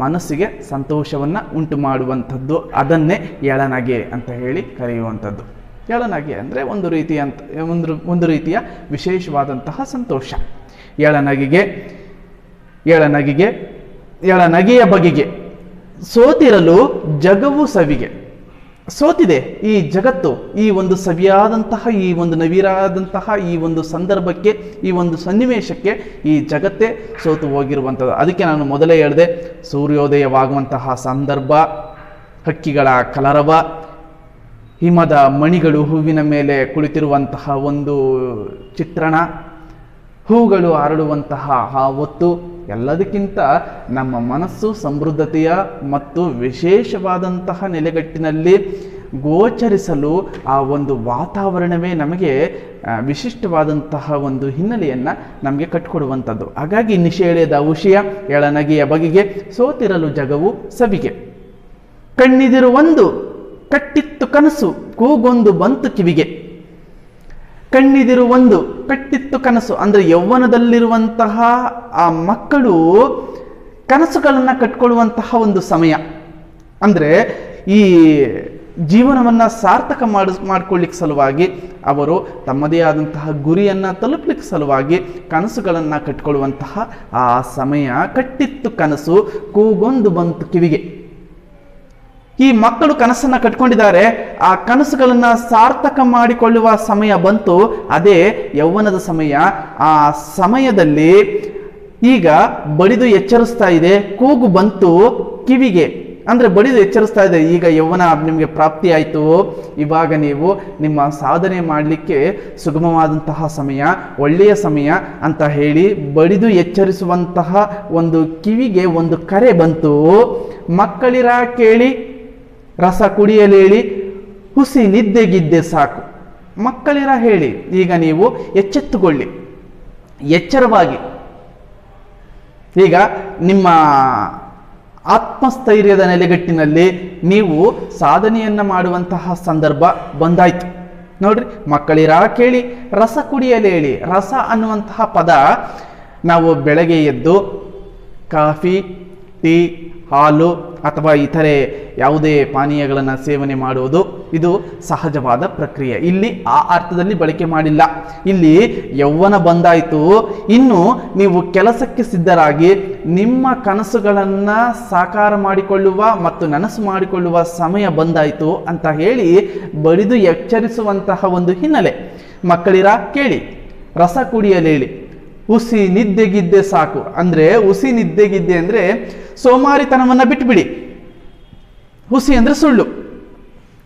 ಮನಸ್ಸಿಗೆ ಸಂತೋಷವನ್ನು ಉಂಟು ಮಾಡುವಂಥದ್ದು. ಅದನ್ನೇ ಎಳನಗೆ ಅಂತ ಹೇಳಿ ಕರೆಯುವಂಥದ್ದು. ಎಳನಗೆ ಅಂದರೆ ಒಂದು ರೀತಿಯ ವಿಶೇಷವಾದಂತಹ ಸಂತೋಷ. ಎಳನಗೆಯ ಬಗೆಗೆ ಸೋತಿರಲು ಜಗವು ಸವಿಗೆ. ಸೋತಿದೆ ಈ ಜಗತ್ತು, ಈ ಒಂದು ಸವಿಯಾದಂತಹ, ಈ ಒಂದು ನವಿರಾದಂತಹ ಈ ಒಂದು ಸಂದರ್ಭಕ್ಕೆ, ಈ ಒಂದು ಸನ್ನಿವೇಶಕ್ಕೆ ಈ ಜಗತ್ತೇ ಸೋತು ಹೋಗಿರುವಂಥದ್ದು. ಅದಕ್ಕೆ ನಾನು ಮೊದಲೇ ಹೇಳಿದೆ, ಸೂರ್ಯೋದಯವಾಗುವಂತಹ ಸಂದರ್ಭ, ಹಕ್ಕಿಗಳ ಕಲರವ, ಹಿಮದ ಮಣಿಗಳು ಹೂವಿನ ಮೇಲೆ ಕುಳಿತಿರುವಂತಹ ಒಂದು ಚಿತ್ರಣ, ಹೂಗಳು ಅರಳುವಂತಹ ಆ ಹೊತ್ತು, ಎಲ್ಲದಕ್ಕಿಂತ ನಮ್ಮ ಮನಸ್ಸು ಸಮೃದ್ಧತೆಯ ಮತ್ತು ವಿಶೇಷವಾದಂತಹ ನೆಲೆಗಟ್ಟಿನಲ್ಲಿ ಗೋಚರಿಸಲು ಆ ಒಂದು ವಾತಾವರಣವೇ ನಮಗೆ ವಿಶಿಷ್ಟವಾದಂತಹ ಒಂದು ಹಿನ್ನೆಲೆಯನ್ನು ನಮಗೆ ಕಟ್ಟಿಕೊಡುವಂಥದ್ದು. ಹಾಗಾಗಿ ನಿಷೇಧದ ವಿಷಯ ಎಳನಗೆಯ ಬಗೆಗೆ ಸೋತಿರಲು ಜಗವು ಸವಿಗೆ. ಕಣ್ಣಿದಿರು ಒಂದು ಕಟ್ಟಿತ್ತು ಕನಸು ಕೂಗೊಂದು ಬಂತು ಕಿವಿಗೆ. ಕಣ್ಣಿದಿರು ಒಂದು ಕಟ್ಟಿತ್ತು ಕನಸು ಅಂದರೆ ಯೌವನದಲ್ಲಿರುವಂತಹ ಆ ಮಕ್ಕಳು ಕನಸುಗಳನ್ನು ಕಟ್ಕೊಳ್ಳುವಂತಹ ಒಂದು ಸಮಯ. ಅಂದರೆ ಈ ಜೀವನವನ್ನು ಸಾರ್ಥಕ ಮಾಡಿಕೊಳ್ಳಿಕ್ಕೆ ಸಲುವಾಗಿ ಅವರು ತಮ್ಮದೇ ಆದಂತಹ ಗುರಿಯನ್ನು ತಲುಪಲಿಕ್ಕೆ ಸಲುವಾಗಿ ಕನಸುಗಳನ್ನು ಕಟ್ಕೊಳ್ಳುವಂತಹ ಆ ಸಮಯ. ಕಟ್ಟಿತ್ತು ಕನಸು ಕೂಗೊಂದು ಬಂತು ಕಿವಿಗೆ. ಈ ಮಕ್ಕಳು ಕನಸನ್ನು ಕಟ್ಕೊಂಡಿದ್ದಾರೆ, ಆ ಕನಸುಗಳನ್ನು ಸಾರ್ಥಕ ಮಾಡಿಕೊಳ್ಳುವ ಸಮಯ ಬಂತು, ಅದೇ ಯೌವನದ ಸಮಯ. ಆ ಸಮಯದಲ್ಲಿ ಈಗ ಬಡಿದು ಎಚ್ಚರಿಸ್ತಾ ಇದೆ, ಕೂಗು ಬಂತು ಕಿವಿಗೆ. ಅಂದರೆ ಬಡಿದು ಎಚ್ಚರಿಸ್ತಾ ಇದೆ, ಈಗ ಯೌವನ ನಿಮಗೆ ಪ್ರಾಪ್ತಿ ಆಯಿತು, ಇವಾಗ ನೀವು ನಿಮ್ಮ ಸಾಧನೆ ಮಾಡಲಿಕ್ಕೆ ಸುಗಮವಾದಂತಹ ಸಮಯ, ಒಳ್ಳೆಯ ಸಮಯ ಅಂತ ಹೇಳಿ ಬಡಿದು ಎಚ್ಚರಿಸುವಂತಹ ಒಂದು ಕಿವಿಗೆ ಒಂದು ಕರೆ ಬಂತು. ಮಕ್ಕಳಿರ ಕೇಳಿ ರಸ ಕುಡಿಯಲೇಳಿ ಹುಸಿ ನಿದ್ದೆಗಿದ್ದೆ ಸಾಕು. ಮಕ್ಕಳಿರ ಹೇಳಿ, ಈಗ ನೀವು ಎಚ್ಚೆತ್ತುಕೊಳ್ಳಿ, ಎಚ್ಚರವಾಗಿ. ಈಗ ನಿಮ್ಮ ಆತ್ಮಸ್ಥೈರ್ಯದ ನೆಲೆಗಟ್ಟಿನಲ್ಲಿ ನೀವು ಸಾಧನೆಯನ್ನು ಮಾಡುವಂತಹ ಸಂದರ್ಭ ಬಂದಾಯ್ತು. ನೋಡ್ರಿ, ಮಕ್ಕಳಿರ ಕೇಳಿ ರಸ ಕುಡಿಯಲೇಳಿ. ರಸ ಅನ್ನುವಂತಹ ಪದ ನಾವು ಬೆಳಗ್ಗೆ ಎದ್ದು ಕಾಫಿ, ಟೀ, ಹಾಲು ಅಥವಾ ಇತರೆ ಯಾವುದೇ ಪಾನೀಯಗಳನ್ನು ಸೇವನೆ ಮಾಡುವುದು ಇದು ಸಹಜವಾದ ಪ್ರಕ್ರಿಯೆ. ಇಲ್ಲಿ ಆ ಅರ್ಥದಲ್ಲಿ ಬಳಕೆ ಮಾಡಿಲ್ಲ. ಇಲ್ಲಿ ಯೌವನ ಬಂದಾಯಿತು, ಇನ್ನು ನೀವು ಕೆಲಸಕ್ಕೆ ಸಿದ್ಧರಾಗಿ ನಿಮ್ಮ ಕನಸುಗಳನ್ನು ಸಾಕಾರ ಮಾಡಿಕೊಳ್ಳುವ ಮತ್ತು ನನಸು ಮಾಡಿಕೊಳ್ಳುವ ಸಮಯ ಬಂದಾಯಿತು ಅಂತ ಹೇಳಿ ಬಡಿದು ಎಚ್ಚರಿಸುವಂತಹ ಒಂದು ಹಿನ್ನೆಲೆ. ಮಕ್ಕಳಿರ ಕೇಳಿ ರಸ ಕುಡಿಯಲೇಳಿ ಹುಸಿ ನಿದ್ದೆಗಿದ್ದೆ ಸಾಕು. ಅಂದರೆ ಹುಸಿ ನಿದ್ದೆಗಿದ್ದೆ ಅಂದರೆ ಸೋಮಾರಿತನವನ್ನು ಬಿಟ್ಟುಬಿಡಿ. ಹುಸಿ ಅಂದರೆ ಸುಳ್ಳು.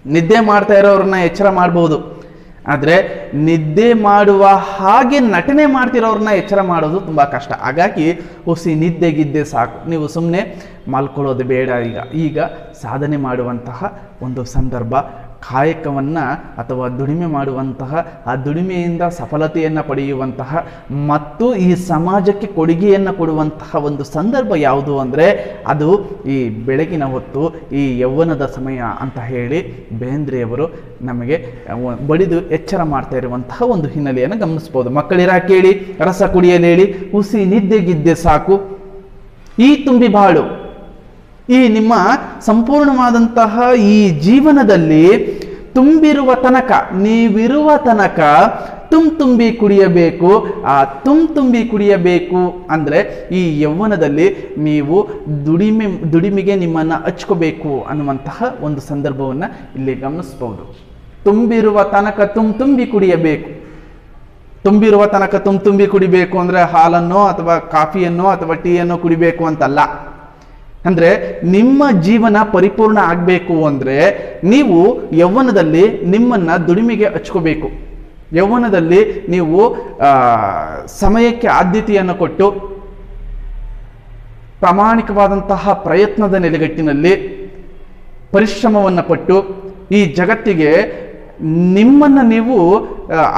ನಿದ್ದೆ ಮಾಡ್ತಾ ಇರೋರನ್ನ ಎಚ್ಚರ ಮಾಡಬಹುದು, ಆದರೆ ನಿದ್ದೆ ಮಾಡುವ ಹಾಗೆ ನಟನೆ ಮಾಡ್ತಿರೋರನ್ನ ಎಚ್ಚರ ಮಾಡೋದು ತುಂಬ ಕಷ್ಟ. ಹಾಗಾಗಿ ಹುಸಿ ನಿದ್ದೆಗಿದ್ದೆ ಸಾಕು, ನೀವು ಸುಮ್ಮನೆ ಮಲ್ಕೊಳ್ಳೋದು ಬೇಡ. ಈಗ ಸಾಧನೆ ಮಾಡುವಂತಹ ಒಂದು ಸಂದರ್ಭ, ಕಾಯಕವನ್ನು ಅಥವಾ ದುಡಿಮೆ ಮಾಡುವಂತಹ, ಆ ದುಡಿಮೆಯಿಂದ ಸಫಲತೆಯನ್ನು ಪಡೆಯುವಂತಹ ಮತ್ತು ಈ ಸಮಾಜಕ್ಕೆ ಕೊಡುಗೆಯನ್ನು ಕೊಡುವಂತಹ ಒಂದು ಸಂದರ್ಭ ಯಾವುದು ಅಂದರೆ ಅದು ಈ ಬೆಳಗಿನ ಹೊತ್ತು, ಈ ಯೌವನದ ಸಮಯ ಅಂತ ಹೇಳಿ ಬೇಂದ್ರೆಯವರು ನಮಗೆ ಬಡಿದು ಎಚ್ಚರ ಮಾಡ್ತಾ ಇರುವಂತಹ ಒಂದು ಹಿನ್ನೆಲೆಯನ್ನು ಗಮನಿಸ್ಬೋದು. ಮಕ್ಕಳಿರ ಕೇಳಿ ರಸ ಕುಡಿಯಲೇಳಿ ಹುಸಿ ನಿದ್ದೆಗಿದ್ದೆ ಸಾಕು ಈ ತುಂಬಿ ಬಾಳು. ಈ ನಿಮ್ಮ ಸಂಪೂರ್ಣವಾದಂತಹ ಈ ಜೀವನದಲ್ಲಿ ತುಂಬಿರುವ ತನಕ, ನೀವಿರುವ ತನಕ ತುಂಬಿ ಕುಡಿಯಬೇಕು. ಆ ತುಂಬಿ ಕುಡಿಯಬೇಕು ಅಂದರೆ ಈ ಯೌವನದಲ್ಲಿ ನೀವು ದುಡಿಮೆಗೆ ನಿಮ್ಮನ್ನು ಹಚ್ಕೋಬೇಕು ಅನ್ನುವಂತಹ ಒಂದು ಸಂದರ್ಭವನ್ನು ಇಲ್ಲಿ ಗಮನಿಸಬಹುದು. ತುಂಬಿರುವ ತನಕ ತುಂಬಿ ಕುಡಿಯಬೇಕು. ತುಂಬಿರುವ ತನಕ ತುಂಬಿ ಕುಡಿಬೇಕು ಅಂದರೆ ಹಾಲನ್ನೋ ಅಥವಾ ಕಾಫಿಯನ್ನೋ ಅಥವಾ ಟೀಯನ್ನು ಕುಡಿಬೇಕು ಅಂತಲ್ಲ. ಅಂದರೆ ನಿಮ್ಮ ಜೀವನ ಪರಿಪೂರ್ಣ ಆಗಬೇಕು ಅಂದರೆ ನೀವು ಯೌವನದಲ್ಲಿ ನಿಮ್ಮನ್ನು ದುಡಿಮೆಗೆ ಹಚ್ಕೋಬೇಕು. ಯೌವನದಲ್ಲಿ ನೀವು ಸಮಯಕ್ಕೆ ಆದ್ಯತೆಯನ್ನು ಕೊಟ್ಟು ಪ್ರಾಮಾಣಿಕವಾದಂತಹ ಪ್ರಯತ್ನದ ನೆಲೆಗಟ್ಟಿನಲ್ಲಿ ಪರಿಶ್ರಮವನ್ನು ಪಟ್ಟು ಈ ಜಗತ್ತಿಗೆ ನಿಮ್ಮನ್ನು ನೀವು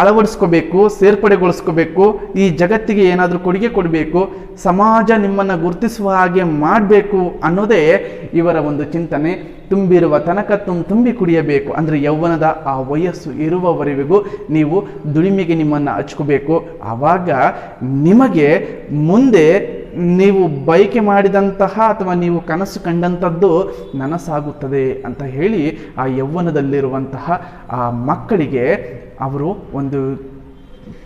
ಅಳವಡಿಸ್ಕೋಬೇಕು, ಸೇರ್ಪಡೆಗೊಳಿಸ್ಕೋಬೇಕು, ಈ ಜಗತ್ತಿಗೆ ಏನಾದರೂ ಕೊಡುಗೆ ಕೊಡಬೇಕು, ಸಮಾಜ ನಿಮ್ಮನ್ನು ಗುರುತಿಸುವ ಹಾಗೆ ಮಾಡಬೇಕು ಅನ್ನೋದೇ ಇವರ ಒಂದು ಚಿಂತನೆ. ತುಂಬಿರುವ ತನಕ ತುಂಬಿ ಕುಡಿಯಬೇಕು, ಅಂದರೆ ಯೌವನದ ಆ ವಯಸ್ಸು ಇರುವವರೆಗೂ ನೀವು ದುಡಿಮೆಗೆ ನಿಮ್ಮನ್ನು ಹಚ್ಕೋಬೇಕು. ಆವಾಗ ನಿಮಗೆ ಮುಂದೆ ನೀವು ಬಯಕೆ ಮಾಡಿದಂತಹ ಅಥವಾ ನೀವು ಕನಸು ಕಂಡಂಥದ್ದು ನನಸಾಗುತ್ತದೆ ಅಂತ ಹೇಳಿ ಆ ಯೌವನದಲ್ಲಿರುವಂತಹ ಆ ಮಕ್ಕಳಿಗೆ ಅವರು ಒಂದು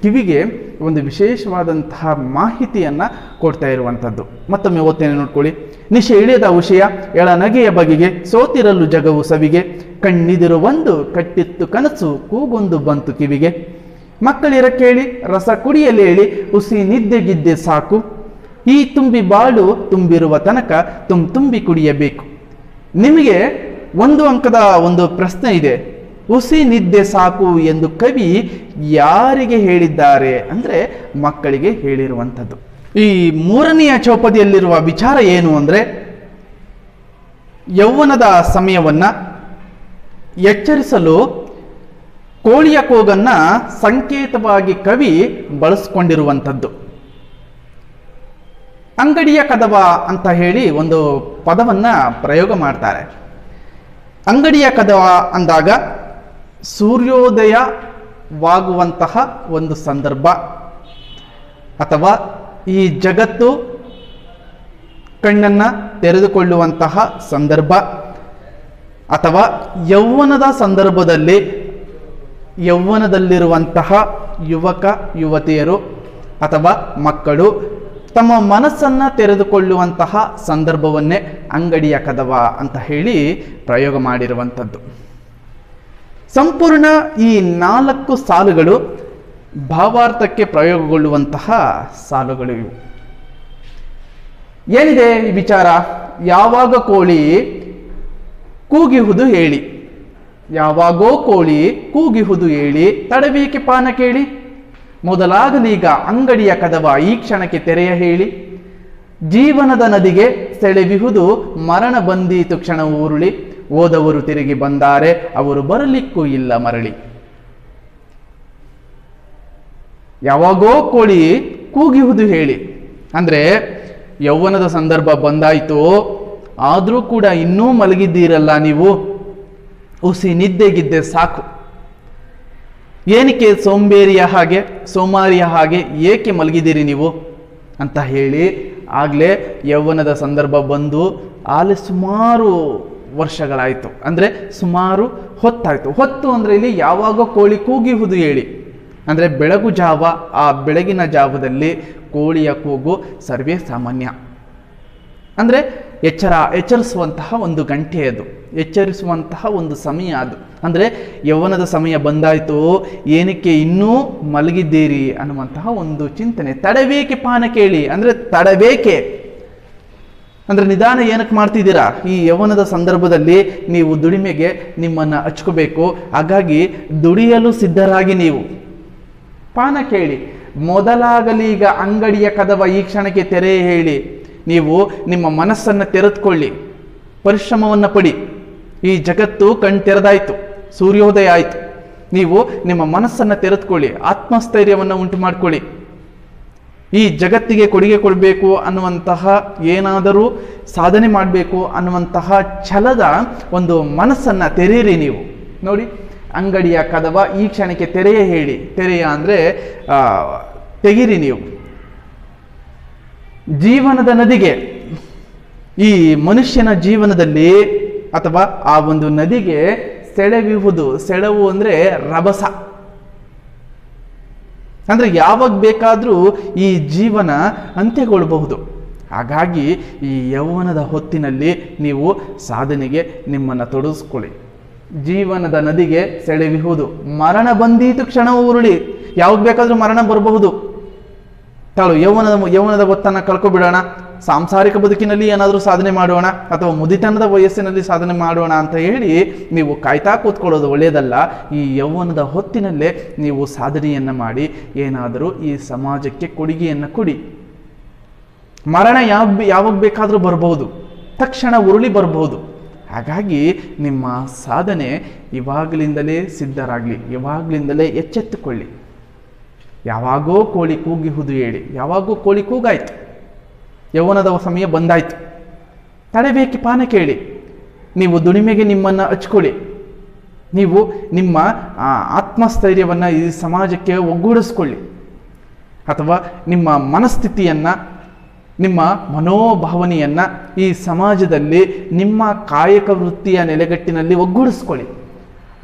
ಕಿವಿಗೆ ಒಂದು ವಿಶೇಷವಾದಂತಹ ಮಾಹಿತಿಯನ್ನು ಕೊಡ್ತಾ ಇರುವಂಥದ್ದು. ಮತ್ತೊಮ್ಮೆ ಓದ್ತೇನೆ ನೋಡ್ಕೊಳ್ಳಿ. ನಿಶೆ ಇಳಿಯದ ವಿಷಯ ಎಳ ನಗೆಯ ಬಗೆಗೆ ಸೋತಿರಲು ಜಗವು ಸವಿಗೆ ಕಣ್ಣಿದಿರು ಒಂದು ಕಟ್ಟಿತ್ತು ಕನಸು ಕೂಗೊಂದು ಬಂತು ಕಿವಿಗೆ ಮಕ್ಕಳಿರ ಕೇಳಿ ರಸ ಕುಡಿಯಲಿ ಹೇಳಿ ಹುಸಿ ನಿದ್ದೆಗಿದ್ದೆ ಸಾಕು ಈ ತುಂಬಿ ಬಾಳು ತುಂಬಿರುವ ತನಕ ತುಂಬಿ ಕುಡಿಯಬೇಕು. ನಿಮಗೆ ಒಂದು ಅಂಕದ ಒಂದು ಪ್ರಶ್ನೆ ಇದೆ. ಹುಸಿ ನಿದ್ದೆ ಸಾಕು ಎಂದು ಕವಿ ಯಾರಿಗೆ ಹೇಳಿದ್ದಾರೆ ಅಂದರೆ ಮಕ್ಕಳಿಗೆ ಹೇಳಿರುವಂಥದ್ದು. ಈ ಮೂರನೆಯ ಚೌಪದಿಯಲ್ಲಿರುವ ವಿಚಾರ ಏನು ಅಂದರೆ ಯೌವನದ ಸಮಯವನ್ನ ಎಚ್ಚರಿಸಲು ಕೋಳಿಯ ಕೂಗನ್ನ ಸಂಕೇತವಾಗಿ ಕವಿ ಬಳಸಿಕೊಂಡಿರುವಂಥದ್ದು. ಅಂಗಡಿಯ ಕದವ ಅಂತ ಹೇಳಿ ಒಂದು ಪದವನ್ನ ಪ್ರಯೋಗ ಮಾಡ್ತಾರೆ. ಅಂಗಡಿಯ ಕದವ ಅಂದಾಗ ಸೂರ್ಯೋದಯವಾಗುವಂತಹ ಒಂದು ಸಂದರ್ಭ, ಅಥವಾ ಈ ಜಗತ್ತು ಕಣ್ಣನ್ನು ತೆರೆದುಕೊಳ್ಳುವಂತಹ ಸಂದರ್ಭ, ಅಥವಾ ಯೌವನದ ಸಂದರ್ಭದಲ್ಲಿ ಯೌವನದಲ್ಲಿರುವಂತಹ ಯುವಕ ಯುವತಿಯರು ಅಥವಾ ಮಕ್ಕಳು ತಮ್ಮ ಮನಸ್ಸನ್ನು ತೆರೆದುಕೊಳ್ಳುವಂತಹ ಸಂದರ್ಭವನ್ನೇ ಅಂಗಡಿಯ ಕದವ ಅಂತ ಹೇಳಿ ಪ್ರಯೋಗ ಮಾಡಿರುವಂಥದ್ದು. ಸಂಪೂರ್ಣ ಈ 4 ಸಾಲುಗಳು ಭಾವಾರ್ಥಕ್ಕೆ ಪ್ರಯೋಗಗೊಳ್ಳುವಂತಹ ಸಾಲುಗಳು ಇವು. ಏನಿದೆ ಈ ವಿಚಾರ? ಯಾವಾಗ ಕೋಳಿ ಕೂಗಿಹುದು ಹೇಳಿ, ಯಾವಾಗೋ ಕೋಳಿ ಕೂಗಿಹುದು ಹೇಳಿ ತಡಬೇಕೆ ಪಾನ ಕೇಳಿ, ಮೊದಲಾಗಲೀಗ ಅಂಗಡಿಯ ಕದವ ಈ ಕ್ಷಣಕ್ಕೆ ತೆರೆಯ ಹೇಳಿ, ಜೀವನದ ನದಿಗೆ ಸೆಳೆವಿಹುದು ಮರಣ ಬಂದೀತು ಕ್ಷಣ ಉರುಳಿ, ಓದವರು ತಿರುಗಿ ಬಂದಾರೆ ಅವರು ಬರಲಿಕ್ಕೂ ಇಲ್ಲ ಮರಳಿ. ಯಾವಾಗೋ ಕೋಳಿ ಕೂಗಿಹುದು ಹೇಳಿ ಅಂದ್ರೆ ಯೌವನದ ಸಂದರ್ಭ ಬಂದಾಯ್ತು, ಆದರೂ ಕೂಡ ಇನ್ನೂ ಮಲಗಿದ್ದೀರಲ್ಲ ನೀವು, ಹುಸಿ ನಿದ್ದೆಗಿದ್ದೆ ಸಾಕು, ಏನಕ್ಕೆ ಸೋಮಾರಿಯ ಹಾಗೆ ಏಕೆ ಮಲಗಿದ್ದೀರಿ ನೀವು ಅಂತ ಹೇಳಿ ಆಗಲೇ ಯೌವನದ ಸಂದರ್ಭ ಬಂದು ಅಲ್ಲಿ ಸುಮಾರು ವರ್ಷಗಳಾಯಿತು, ಅಂದರೆ ಸುಮಾರು ಹೊತ್ತಾಯಿತು. ಹೊತ್ತು ಅಂದರೆ ಇಲ್ಲಿ ಯಾವಾಗ ಕೋಳಿ ಕೂಗಿಹುದು ಹೇಳಿ ಅಂದರೆ ಬೆಳಗು ಜಾವ, ಆ ಬೆಳಗಿನ ಜಾವದಲ್ಲಿ ಕೋಳಿಯ ಕೂಗು ಸರ್ವೇ ಸಾಮಾನ್ಯ. ಅಂದರೆ ಎಚ್ಚರಿಸುವಂತಹ ಒಂದು ಗಂಟೆ ಅದು, ಎಚ್ಚರಿಸುವಂತಹ ಒಂದು ಸಮಯ ಅದು. ಅಂದರೆ ಯೌವನದ ಸಮಯ ಬಂದಾಯಿತು, ಏನಕ್ಕೆ ಇನ್ನೂ ಮಲಗಿದ್ದೀರಿ ಅನ್ನುವಂತಹ ಒಂದು ಚಿಂತನೆ. ತಡಬೇಕೆ ಪಾನ ಕೇಳಿ ಅಂದರೆ ತಡಬೇಕೆ ಅಂದರೆ ನಿಧಾನ ಏನಕ್ಕೆ ಮಾಡ್ತಿದ್ದೀರಾ? ಈ ಯೌವನದ ಸಂದರ್ಭದಲ್ಲಿ ನೀವು ದುಡಿಮೆಗೆ ನಿಮ್ಮನ್ನು ಹಚ್ಕೋಬೇಕು, ಹಾಗಾಗಿ ದುಡಿಯಲು ಸಿದ್ಧರಾಗಿ ನೀವು ಪಾನ ಕೇಳಿ. ಮೊದಲಾಗಲೀಗ ಅಂಗಡಿಯ ಕದವ ಈ ಕ್ಷಣಕ್ಕೆ ತೆರೆ ಹೇಳಿ, ನೀವು ನಿಮ್ಮ ಮನಸ್ಸನ್ನು ತೆರೆದುಕೊಳ್ಳಿ, ಪರಿಶ್ರಮವನ್ನು ಪಡಿ. ಈ ಜಗತ್ತು ತೆರೆದಾಯಿತು, ಸೂರ್ಯೋದಯ ಆಯಿತು, ನೀವು ನಿಮ್ಮ ಮನಸ್ಸನ್ನು ತೆರೆದುಕೊಳ್ಳಿ, ಆತ್ಮಸ್ಥೈರ್ಯವನ್ನು ಉಂಟು ಮಾಡಿಕೊಳ್ಳಿ. ಈ ಜಗತ್ತಿಗೆ ಕೊಡುಗೆ ಕೊಡಬೇಕು ಅನ್ನುವಂತಹ, ಏನಾದರೂ ಸಾಧನೆ ಮಾಡಬೇಕು ಅನ್ನುವಂತಹ ಛಲದ ಒಂದು ಮನಸ್ಸನ್ನು ತೆರೆಯಿರಿ ನೀವು. ನೋಡಿ, ಅಂಗಡಿಯ ಕದವ ಈ ಕ್ಷಣಕ್ಕೆ ತೆರೆಯ ಹೇಳಿ, ತೆರೆಯ ಅಂದರೆ ತೆಗಿರಿ ನೀವು. ಜೀವನದ ನದಿಗೆ, ಈ ಮನುಷ್ಯನ ಜೀವನದಲ್ಲಿ ಅಥವಾ ಆ ಒಂದು ನದಿಗೆ ಸೆಳೆವಿಹುದು, ಸೆಳೆವು ಅಂದರೆ ರಭಸ, ಅಂದರೆ ಯಾವಾಗ ಬೇಕಾದರೂ ಈ ಜೀವನ ಅಂತ್ಯಗೊಳ್ಳಬಹುದು. ಹಾಗಾಗಿ ಈ ಯೌವನದ ಹೊತ್ತಿನಲ್ಲಿ ನೀವು ಸಾಧನೆಗೆ ನಿಮ್ಮನ್ನು ತೊಡಗಿಸ್ಕೊಳ್ಳಿ. ಜೀವನದ ನದಿಗೆ ಸೆಳೆವಿಹುದು ಮರಣ ಬಂದೀತು ಕ್ಷಣ ಉರುಳಿ, ಯಾವಾಗ ಬೇಕಾದರೂ ಮರಣ ಬರಬಹುದು. ಯೌವನದ ಹೊತ್ತನ್ನು ಕಳ್ಕೊಬಿಡೋಣ, ಸಾಂಸಾರಿಕ ಬದುಕಿನಲ್ಲಿ ಏನಾದರೂ ಸಾಧನೆ ಮಾಡೋಣ ಅಥವಾ ಮುದಿತನದ ವಯಸ್ಸಿನಲ್ಲಿ ಸಾಧನೆ ಮಾಡೋಣ ಅಂತ ಹೇಳಿ ನೀವು ಕಾಯ್ತಾ ಕೂತ್ಕೊಳ್ಳೋದು ಒಳ್ಳೆಯದಲ್ಲ. ಈ ಯೌವನದ ಹೊತ್ತಿನಲ್ಲೇ ನೀವು ಸಾಧನೆಯನ್ನು ಮಾಡಿ ಏನಾದರೂ ಈ ಸಮಾಜಕ್ಕೆ ಕೊಡುಗೆಯನ್ನು ಕೊಡಿ. ಮರಣ ಯಾವಾಗ ಬೇಕಾದರೂ ಬರಬಹುದು, ತಕ್ಷಣ ಉರುಳಿ ಬರಬಹುದು. ಹಾಗಾಗಿ ನಿಮ್ಮ ಸಾಧನೆ ಇವಾಗಲಿಂದಲೇ ಸಿದ್ಧರಾಗಲಿ, ಇವಾಗಲಿಂದಲೇ ಎಚ್ಚೆತ್ತುಕೊಳ್ಳಿ. ಯಾವಾಗೋ ಕೋಳಿ ಕೂಗಿಹುದು ಹೇಳಿ, ಯಾವಾಗೋ ಕೋಳಿ ಕೂಗಾಯ್ತು, ಯೌವನದ ಸಮಯ ಬಂದಾಯ್ತು, ತಡೆಬೇಕೆ ಪಾನ ಕೇಳಿ. ನೀವು ದುಡಿಮೆಗೆ ನಿಮ್ಮನ್ನು ಹಚ್ಕೊಳ್ಳಿ. ನೀವು ನಿಮ್ಮ ಆತ್ಮಸ್ಥೈರ್ಯವನ್ನು ಈ ಸಮಾಜಕ್ಕೆ ಒಗ್ಗೂಡಿಸ್ಕೊಳ್ಳಿ. ಅಥವಾ ನಿಮ್ಮ ಮನಸ್ಥಿತಿಯನ್ನು, ನಿಮ್ಮ ಮನೋಭಾವನೆಯನ್ನು ಈ ಸಮಾಜದಲ್ಲಿ ನಿಮ್ಮ ಕಾಯಕ ವೃತ್ತಿಯ ನೆಲೆಗಟ್ಟಿನಲ್ಲಿ ಒಗ್ಗೂಡಿಸ್ಕೊಳ್ಳಿ.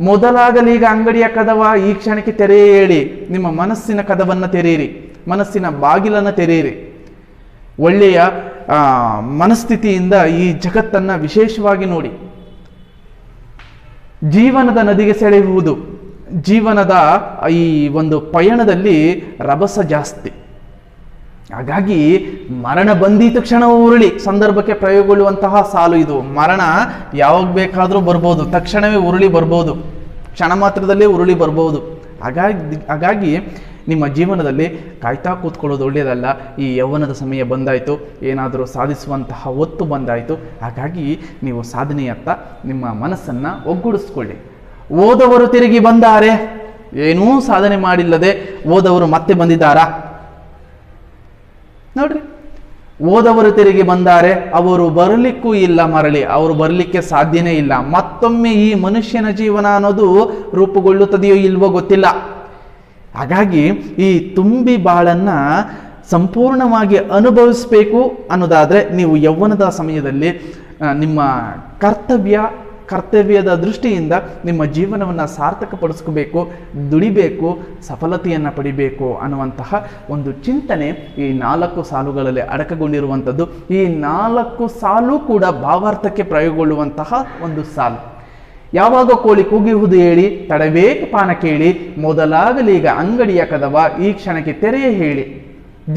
ಮೊದಲಾಗಲಿ ಈಗ ಅಂಗಡಿಯ ಕದವ ಈ ಕ್ಷಣಕ್ಕೆ ತೆರೆಯೇ ಹೇಳಿ. ನಿಮ್ಮ ಮನಸ್ಸಿನ ಕದವನ್ನು ತೆರೆಯಿರಿ, ಮನಸ್ಸಿನ ಬಾಗಿಲನ್ನು ತೆರೆಯಿರಿ. ಒಳ್ಳೆಯ ಮನಸ್ಥಿತಿಯಿಂದ ಈ ಜಗತ್ತನ್ನು ವಿಶೇಷವಾಗಿ ನೋಡಿ. ಜೀವನದ ನದಿಗೆ ಸೆಳೆಯುವುದು, ಜೀವನದ ಈ ಒಂದು ಪಯಣದಲ್ಲಿ ರಭಸ ಜಾಸ್ತಿ. ಹಾಗಾಗಿ ಮರಣ ಬಂದೀತು ಕ್ಷಣವೂ ಉರುಳಿ ಸಂದರ್ಭಕ್ಕೆ ಪ್ರಯೋಗಗೊಳ್ಳುವಂತಹ ಸಾಲು ಇದು. ಮರಣ ಯಾವಾಗ ಬೇಕಾದರೂ ಬರ್ಬೋದು, ತಕ್ಷಣವೇ ಉರುಳಿ ಬರ್ಬೋದು, ಕ್ಷಣ ಮಾತ್ರದಲ್ಲೇ ಉರುಳಿ ಬರ್ಬೋದು. ಹಾಗಾಗಿ ನಿಮ್ಮ ಜೀವನದಲ್ಲಿ ಕಾಯ್ತಾ ಕೂತ್ಕೊಳ್ಳೋದು ಒಳ್ಳೆಯದಲ್ಲ. ಈ ಯೌವನದ ಸಮಯ ಬಂದಾಯಿತು, ಏನಾದರೂ ಸಾಧಿಸುವಂತಹ ಹೊತ್ತು ಬಂದಾಯಿತು. ಹಾಗಾಗಿ ನೀವು ಸಾಧನೆಯತ್ತ ನಿಮ್ಮ ಮನಸ್ಸನ್ನು ಒಗ್ಗೂಡಿಸ್ಕೊಳ್ಳಿ. ಓದವರು ತಿರುಗಿ ಬಂದಾರೆ, ಏನೂ ಸಾಧನೆ ಮಾಡಿಲ್ಲದೆ ಓದವರು ಮತ್ತೆ ಬಂದಿದ್ದಾರಾ? ನೋಡ್ರಿ, ಓದವರು ತಿರುಗಿ ಬಂದಾರೆ, ಅವರು ಬರಲಿಕ್ಕೂ ಇಲ್ಲ ಮರಳಿ, ಅವರು ಬರಲಿಕ್ಕೆ ಸಾಧ್ಯನೇ ಇಲ್ಲ. ಮತ್ತೊಮ್ಮೆ ಈ ಮನುಷ್ಯನ ಜೀವನ ಅನ್ನೋದು ರೂಪುಗೊಳ್ಳುತ್ತದೆಯೋ ಇಲ್ವೋ ಗೊತ್ತಿಲ್ಲ. ಹಾಗಾಗಿ ಈ ತುಂಬಿ ಬಾಳನ್ನ ಸಂಪೂರ್ಣವಾಗಿ ಅನುಭವಿಸಬೇಕು ಅನ್ನೋದಾದರೆ ನೀವು ಯೌವನದ ಸಮಯದಲ್ಲಿ ನಿಮ್ಮ ಕರ್ತವ್ಯದ ದೃಷ್ಟಿಯಿಂದ ನಿಮ್ಮ ಜೀವನವನ್ನು ಸಾರ್ಥಕಪಡಿಸ್ಕೋಬೇಕು, ದುಡಿಬೇಕು, ಸಫಲತೆಯನ್ನು ಪಡಿಬೇಕು ಅನ್ನುವಂತಹ ಒಂದು ಚಿಂತನೆ ಈ 4 ಸಾಲುಗಳಲ್ಲಿ ಅಡಕಗೊಂಡಿರುವಂಥದ್ದು. ಈ 4 ಸಾಲು ಕೂಡ ಭಾವಾರ್ಥಕ್ಕೆ ಪ್ರಯೋಗಗೊಳ್ಳುವಂತಹ ಒಂದು ಸಾಲು. ಯಾವಾಗ ಕೋಳಿ ಕೂಗಿಹುದು ಹೇಳಿ, ತಡಬೇಕು ಪಾನ ಕೇಳಿ, ಮೊದಲಾಗಲಿ ಈಗ ಅಂಗಡಿಯ ಕದವ ಈ ಕ್ಷಣಕ್ಕೆ ತೆರೆಯೇ ಹೇಳಿ,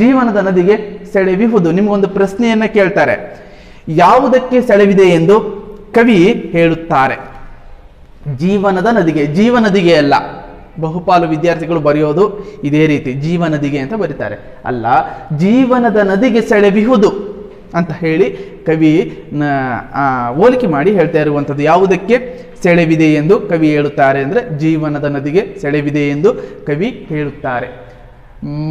ಜೀವನದ ನದಿಗೆ ಸೆಳೆವಿಹುದು. ನಿಮಗೊಂದು ಪ್ರಶ್ನೆಯನ್ನು ಕೇಳ್ತಾರೆ, ಯಾವುದಕ್ಕೆ ಸೆಳೆವಿದೆ ಎಂದು ಕವಿ ಹೇಳುತ್ತಾರೆ. ಜೀವನದ ನದಿಗೆ. ಜೀವನದಿಗೆ ಅಲ್ಲ, ಬಹುಪಾಲು ವಿದ್ಯಾರ್ಥಿಗಳು ಬರೆಯೋದು ಇದೇ ರೀತಿ, ಜೀವನದಿಗೆ ಅಂತ ಬರೀತಾರೆ. ಅಲ್ಲ, ಜೀವನದ ನದಿಗೆ ಸೆಳೆವಿಹುದು ಅಂತ ಹೇಳಿ ಕವಿ ಹೋಲಿಕೆ ಮಾಡಿ ಹೇಳ್ತಾ ಇರುವಂಥದ್ದು. ಯಾವುದಕ್ಕೆ ಸೆಳೆವಿದೆ ಎಂದು ಕವಿ ಹೇಳುತ್ತಾರೆ ಅಂದರೆ ಜೀವನದ ನದಿಗೆ ಸೆಳೆವಿದೆ ಎಂದು ಕವಿ ಹೇಳುತ್ತಾರೆ.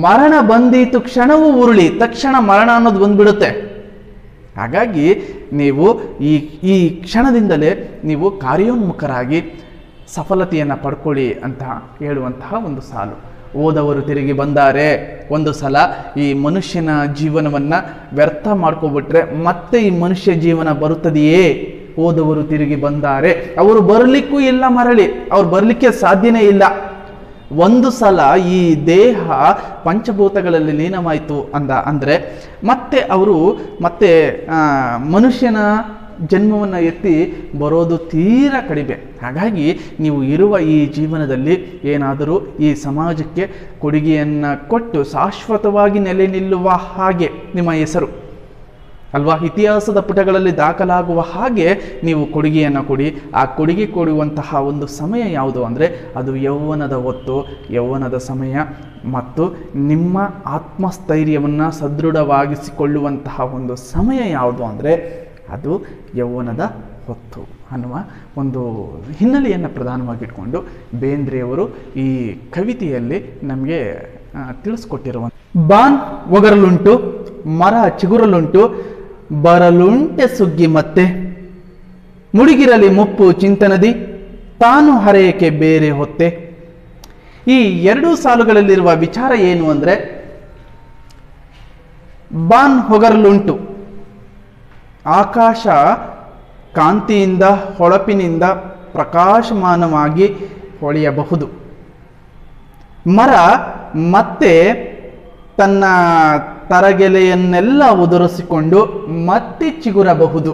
ಮರಣ ಬಂದೀತು ಕ್ಷಣವೂ ಉರುಳಿ, ತಕ್ಷಣ ಮರಣ ಅನ್ನೋದು ಬಂದ್ಬಿಡುತ್ತೆ. ಹಾಗಾಗಿ ನೀವು ಈ ಕ್ಷಣದಿಂದಲೇ ನೀವು ಕಾರ್ಯೋನ್ಮುಖರಾಗಿ ಸಫಲತೆಯನ್ನು ಪಡ್ಕೊಳ್ಳಿ ಅಂತ ಹೇಳುವಂತಹ ಒಂದು ಸಾಲು. ಓದವರು ತಿರುಗಿ ಬಂದಾರೆ. ಒಂದು ಸಲ ಈ ಮನುಷ್ಯನ ಜೀವನವನ್ನು ವ್ಯರ್ಥ ಮಾಡ್ಕೊಬಿಟ್ರೆ ಮತ್ತೆ ಈ ಮನುಷ್ಯ ಜೀವನ ಬರುತ್ತದೆಯೇ? ಓದವರು ತಿರುಗಿ ಬಂದಾರೆ, ಅವರು ಬರಲಿಕ್ಕೂ ಇಲ್ಲ ಮರಳಿ, ಅವ್ರು ಬರಲಿಕ್ಕೆ ಸಾಧ್ಯನೇ ಇಲ್ಲ. ಒಂದು ಸಲ ಈ ದೇಹ ಪಂಚಭೂತಗಳಲ್ಲಿ ಲೀನವಾಯಿತು ಅಂದರೆ ಮತ್ತೆ ಮನುಷ್ಯನ ಜನ್ಮವನ್ನು ಎತ್ತಿ ಬರೋದು ತೀರ ಕಡಿಮೆ. ಹಾಗಾಗಿ ನೀವು ಇರುವ ಈ ಜೀವನದಲ್ಲಿ ಏನಾದರೂ ಈ ಸಮಾಜಕ್ಕೆ ಕೊಡುಗೆಯನ್ನು ಕೊಟ್ಟು ಶಾಶ್ವತವಾಗಿ ನೆಲೆ ನಿಲ್ಲುವ ಹಾಗೆ ನಿಮ್ಮ ಹೆಸರು ಅಲ್ವಾ, ಇತಿಹಾಸದ ಪುಟಗಳಲ್ಲಿ ದಾಖಲಾಗುವ ಹಾಗೆ ನೀವು ಕೊಡುಗೆಯನ್ನು ಕೊಡಿ. ಆ ಕೊಡುಗೆ ಕೊಡುವಂತಹ ಒಂದು ಸಮಯ ಯಾವುದು ಅಂದರೆ ಅದು ಯೌವನದ ಹೊತ್ತು, ಯೌವನದ ಸಮಯ ಮತ್ತು ನಿಮ್ಮ ಆತ್ಮಸ್ಥೈರ್ಯವನ್ನು ಸದೃಢವಾಗಿಸಿಕೊಳ್ಳುವಂತಹ ಒಂದು ಸಮಯ ಯಾವುದು ಅಂದರೆ ಅದು ಯೌವನದ ಹೊತ್ತು ಅನ್ನುವ ಒಂದು ಹಿನ್ನೆಲೆಯನ್ನು ಪ್ರಧಾನವಾಗಿಟ್ಕೊಂಡು ಬೇಂದ್ರೆಯವರು ಈ ಕವಿತೆಯಲ್ಲಿ ನಮಗೆ ತಿಳಿಸ್ಕೊಟ್ಟಿರುವಂಥ ಬಾನ್ ಒಗರಲುಂಟು, ಮರ ಚಿಗುರಲುಂಟು, ಬರಲುಂಟೆ ಸುಗ್ಗಿ ಮತ್ತೆ, ಮುಳುಗಿರಲಿ ಮುಪ್ಪು ಚಿಂತನದಿ, ತಾನು ಹರೆಯಕ್ಕೆ ಬೇರೆ ಹೊತ್ತೆ. ಈ 2 ಸಾಲುಗಳಲ್ಲಿರುವ ವಿಚಾರ ಏನು ಅಂದರೆ, ಬಾನ್ ಹೊಗರಲುಂಟು, ಆಕಾಶ ಕಾಂತಿಯಿಂದ ಹೊಳಪಿನಿಂದ ಪ್ರಕಾಶಮಾನವಾಗಿ ಹೊಳೆಯಬಹುದು. ಮರ ಮತ್ತೆ ತನ್ನ ತರಗೆಲೆಯನ್ನೆಲ್ಲ ಉದುರಿಸಿಕೊಂಡು ಮತ್ತೆ ಚಿಗುರಬಹುದು.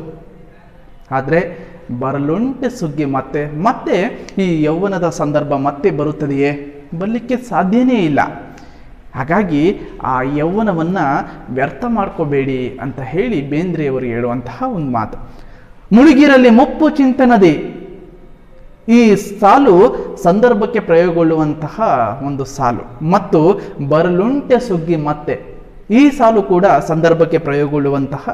ಆದರೆ ಬರಲುಂಟೆ ಸುಗ್ಗಿ ಮತ್ತೆ ಈ ಯೌವನದ ಸಂದರ್ಭ ಮತ್ತೆ ಬರುತ್ತದೆಯೇ? ಬರಲಿಕ್ಕೆ ಸಾಧ್ಯನೇ ಇಲ್ಲ. ಹಾಗಾಗಿ ಆ ಯೌವನವನ್ನು ವ್ಯರ್ಥ ಮಾಡ್ಕೋಬೇಡಿ ಅಂತ ಹೇಳಿ ಬೇಂದ್ರೆಯವರು ಹೇಳುವಂತಹ ಒಂದು ಮಾತು. ಮುಳುಗಿರಲಿ ಮುಪ್ಪು ಚಿಂತನದಿ, ಈ ಸಾಲು ಸಂದರ್ಭಕ್ಕೆ ಪ್ರಯೋಗಗೊಳ್ಳುವಂತಹ ಒಂದು ಸಾಲು. ಮತ್ತು ಬರಲುಂಟೆ ಸುಗ್ಗಿ ಮತ್ತೆ, ಈ ಸಾಲು ಕೂಡ ಸಂದರ್ಭಕ್ಕೆ ಪ್ರಯೋಗಗೊಳ್ಳುವಂತಹ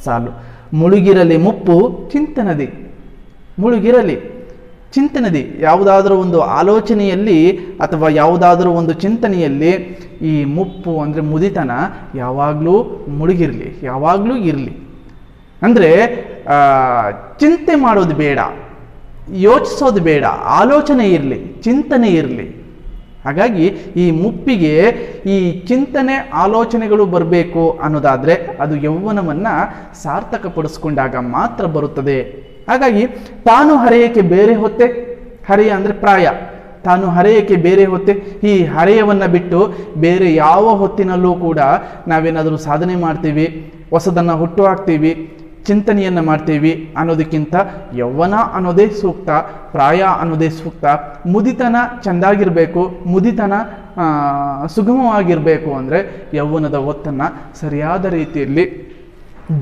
ಸಾಲು. ಮುಳುಗಿರಲಿ ಮುಪ್ಪು ಚಿಂತನದಿ, ಮುಳುಗಿರಲಿ. ಚಿಂತನೆದಿ ಯಾವುದಾದ್ರೂ ಒಂದು ಆಲೋಚನೆಯಲ್ಲಿ ಅಥವಾ ಯಾವುದಾದ್ರೂ ಒಂದು ಚಿಂತನೆಯಲ್ಲಿ ಈ ಮುಪ್ಪು ಅಂದರೆ ಮುದಿತನ ಯಾವಾಗಲೂ ಮುಳುಗಿರಲಿ, ಯಾವಾಗಲೂ ಇರಲಿ. ಅಂದರೆ ಚಿಂತೆ ಮಾಡೋದು ಬೇಡ, ಯೋಚಿಸೋದು ಬೇಡ, ಆಲೋಚನೆ ಇರಲಿ, ಚಿಂತನೆ ಇರಲಿ. ಹಾಗಾಗಿ ಈ ಮುಪ್ಪಿಗೆ ಈ ಚಿಂತನೆ ಆಲೋಚನೆಗಳು ಬರಬೇಕು ಅನ್ನೋದಾದರೆ ಅದು ಯೌವನವನ್ನು ಸಾರ್ಥಕಪಡಿಸ್ಕೊಂಡಾಗ ಮಾತ್ರ ಬರುತ್ತದೆ. ಹಾಗಾಗಿ ತಾನು ಹರೆಯಕ್ಕೆ ಬೇರೆ ಹೊತ್ತೆ, ಹರೆಯ ಅಂದರೆ ಪ್ರಾಯ, ತಾನು ಹರೆಯಕ್ಕೆ ಬೇರೆ ಹೊತ್ತೆ, ಈ ಹರೆಯವನ್ನು ಬಿಟ್ಟು ಬೇರೆ ಯಾವ ಹೊತ್ತಿನಲ್ಲೂ ಕೂಡ ನಾವೇನಾದರೂ ಸಾಧನೆ ಮಾಡ್ತೀವಿ, ಹೊಸದನ್ನು ಹುಟ್ಟು ಹಾಕ್ತೀವಿ, ಚಿಂತನೆಯನ್ನು ಮಾಡ್ತೀವಿ ಅನ್ನೋದಕ್ಕಿಂತ ಯೌವನ ಅನ್ನೋದೇ ಸೂಕ್ತ, ಪ್ರಾಯ ಅನ್ನೋದೇ ಸೂಕ್ತ. ಮುದಿತನ ಚೆಂದಾಗಿರಬೇಕು, ಮುದಿತನ ಸುಗಮವಾಗಿರಬೇಕು ಅಂದರೆ ಯೌವನದ ಹೊತ್ತನ್ನು ಸರಿಯಾದ ರೀತಿಯಲ್ಲಿ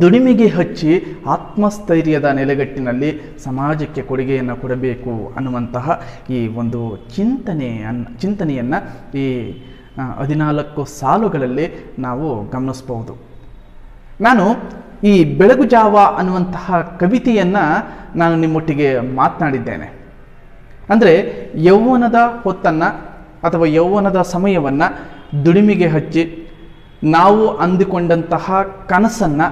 ದುಡಿಮೆಗೆ ಹಚ್ಚಿ ಆತ್ಮಸ್ಥೈರ್ಯದ ನೆಲೆಗಟ್ಟಿನಲ್ಲಿ ಸಮಾಜಕ್ಕೆ ಕೊಡುಗೆಯನ್ನು ಕೊಡಬೇಕು ಅನ್ನುವಂತಹ ಈ ಒಂದು ಚಿಂತನೆಯನ್ನು ಈ 14 ಸಾಲುಗಳಲ್ಲಿ ನಾವು ಗಮನಿಸ್ಬೋದು. ನಾನು ಈ ಬೆಳಗು ಜಾವ ಅನ್ನುವಂತಹ ಕವಿತೆಯನ್ನು ನಾನು ನಿಮ್ಮೊಟ್ಟಿಗೆ ಮಾತನಾಡಿದ್ದೇನೆ. ಅಂದರೆ ಯೌವನದ ಹೊತ್ತನ್ನು ಅಥವಾ ಯೌವನದ ಸಮಯವನ್ನು ದುಡಿಮೆಗೆ ಹಚ್ಚಿ ನಾವು ಅಂದುಕೊಂಡಂತಹ ಕನಸನ್ನು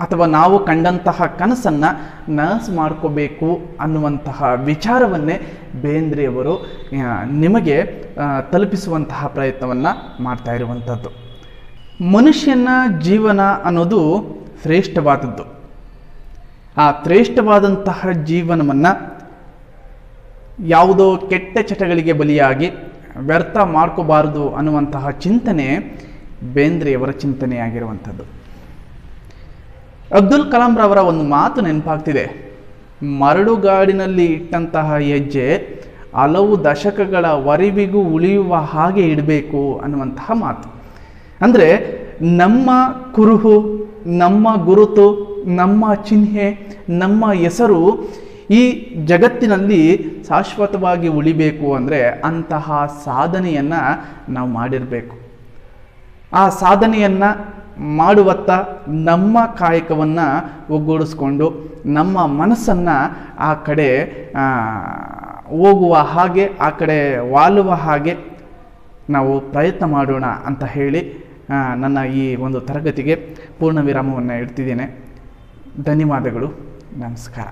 ಅಥವಾ ನಾವು ಕಂಡಂತಹ ಕನಸನ್ನು ನನಸು ಮಾಡ್ಕೋಬೇಕು ಅನ್ನುವಂತಹ ವಿಚಾರವನ್ನೇ ಬೇಂದ್ರೆಯವರು ನಿಮಗೆ ತಲುಪಿಸುವಂತಹ ಪ್ರಯತ್ನವನ್ನು ಮಾಡ್ತಾ ಇರುವಂಥದ್ದು. ಮನುಷ್ಯನ ಜೀವನ ಅನ್ನೋದು ಶ್ರೇಷ್ಠವಾದದ್ದು. ಆ ಶ್ರೇಷ್ಠವಾದಂತಹ ಜೀವನವನ್ನು ಯಾವುದೋ ಕೆಟ್ಟ ಚಟಗಳಿಗೆ ಬಲಿಯಾಗಿ ವ್ಯರ್ಥ ಮಾಡ್ಕೋಬಾರದು ಅನ್ನುವಂತಹ ಚಿಂತನೆ ಬೇಂದ್ರೆಯವರ ಚಿಂತನೆಯಾಗಿರುವಂಥದ್ದು. ಅಬ್ದುಲ್ ಕಲಾಂ ರವರ ಒಂದು ಮಾತು ನೆನಪಾಗ್ತಿದೆ, ಮರಳುಗಾಡಿನಲ್ಲಿ ಇಟ್ಟಂತಹ ಹೆಜ್ಜೆ ಹಲವು ದಶಕಗಳವರೆವಿಗೂ ಉಳಿಯುವ ಹಾಗೆ ಇಡಬೇಕು ಅನ್ನುವಂತಹ ಮಾತು. ಅಂದರೆ ನಮ್ಮ ಕುರುಹು, ನಮ್ಮ ಗುರುತು, ನಮ್ಮ ಚಿಹ್ನೆ, ನಮ್ಮ ಹೆಸರು ಈ ಜಗತ್ತಿನಲ್ಲಿ ಶಾಶ್ವತವಾಗಿ ಉಳಿಬೇಕು ಅಂದರೆ ಅಂತಹ ಸಾಧನೆಯನ್ನು ನಾವು ಮಾಡಿರಬೇಕು. ಆ ಸಾಧನೆಯನ್ನು ಮಾಡುವತ್ತ ನಮ್ಮ ಕಾಯಕವನ್ನು ಒಗ್ಗೂಡಿಸ್ಕೊಂಡು ನಮ್ಮ ಮನಸ್ಸನ್ನು ಆ ಕಡೆ ಹೋಗುವ ಹಾಗೆ, ಆ ಕಡೆ ವಾಲುವ ಹಾಗೆ ನಾವು ಪ್ರಯತ್ನ ಮಾಡೋಣ ಅಂತ ಹೇಳಿ ನನ್ನ ಈ ಒಂದು ತರಗತಿಗೆ ಪೂರ್ಣ ವಿರಾಮವನ್ನು ಇಡ್ತಿದ್ದೇನೆ. ಧನ್ಯವಾದಗಳು. ನಮಸ್ಕಾರ.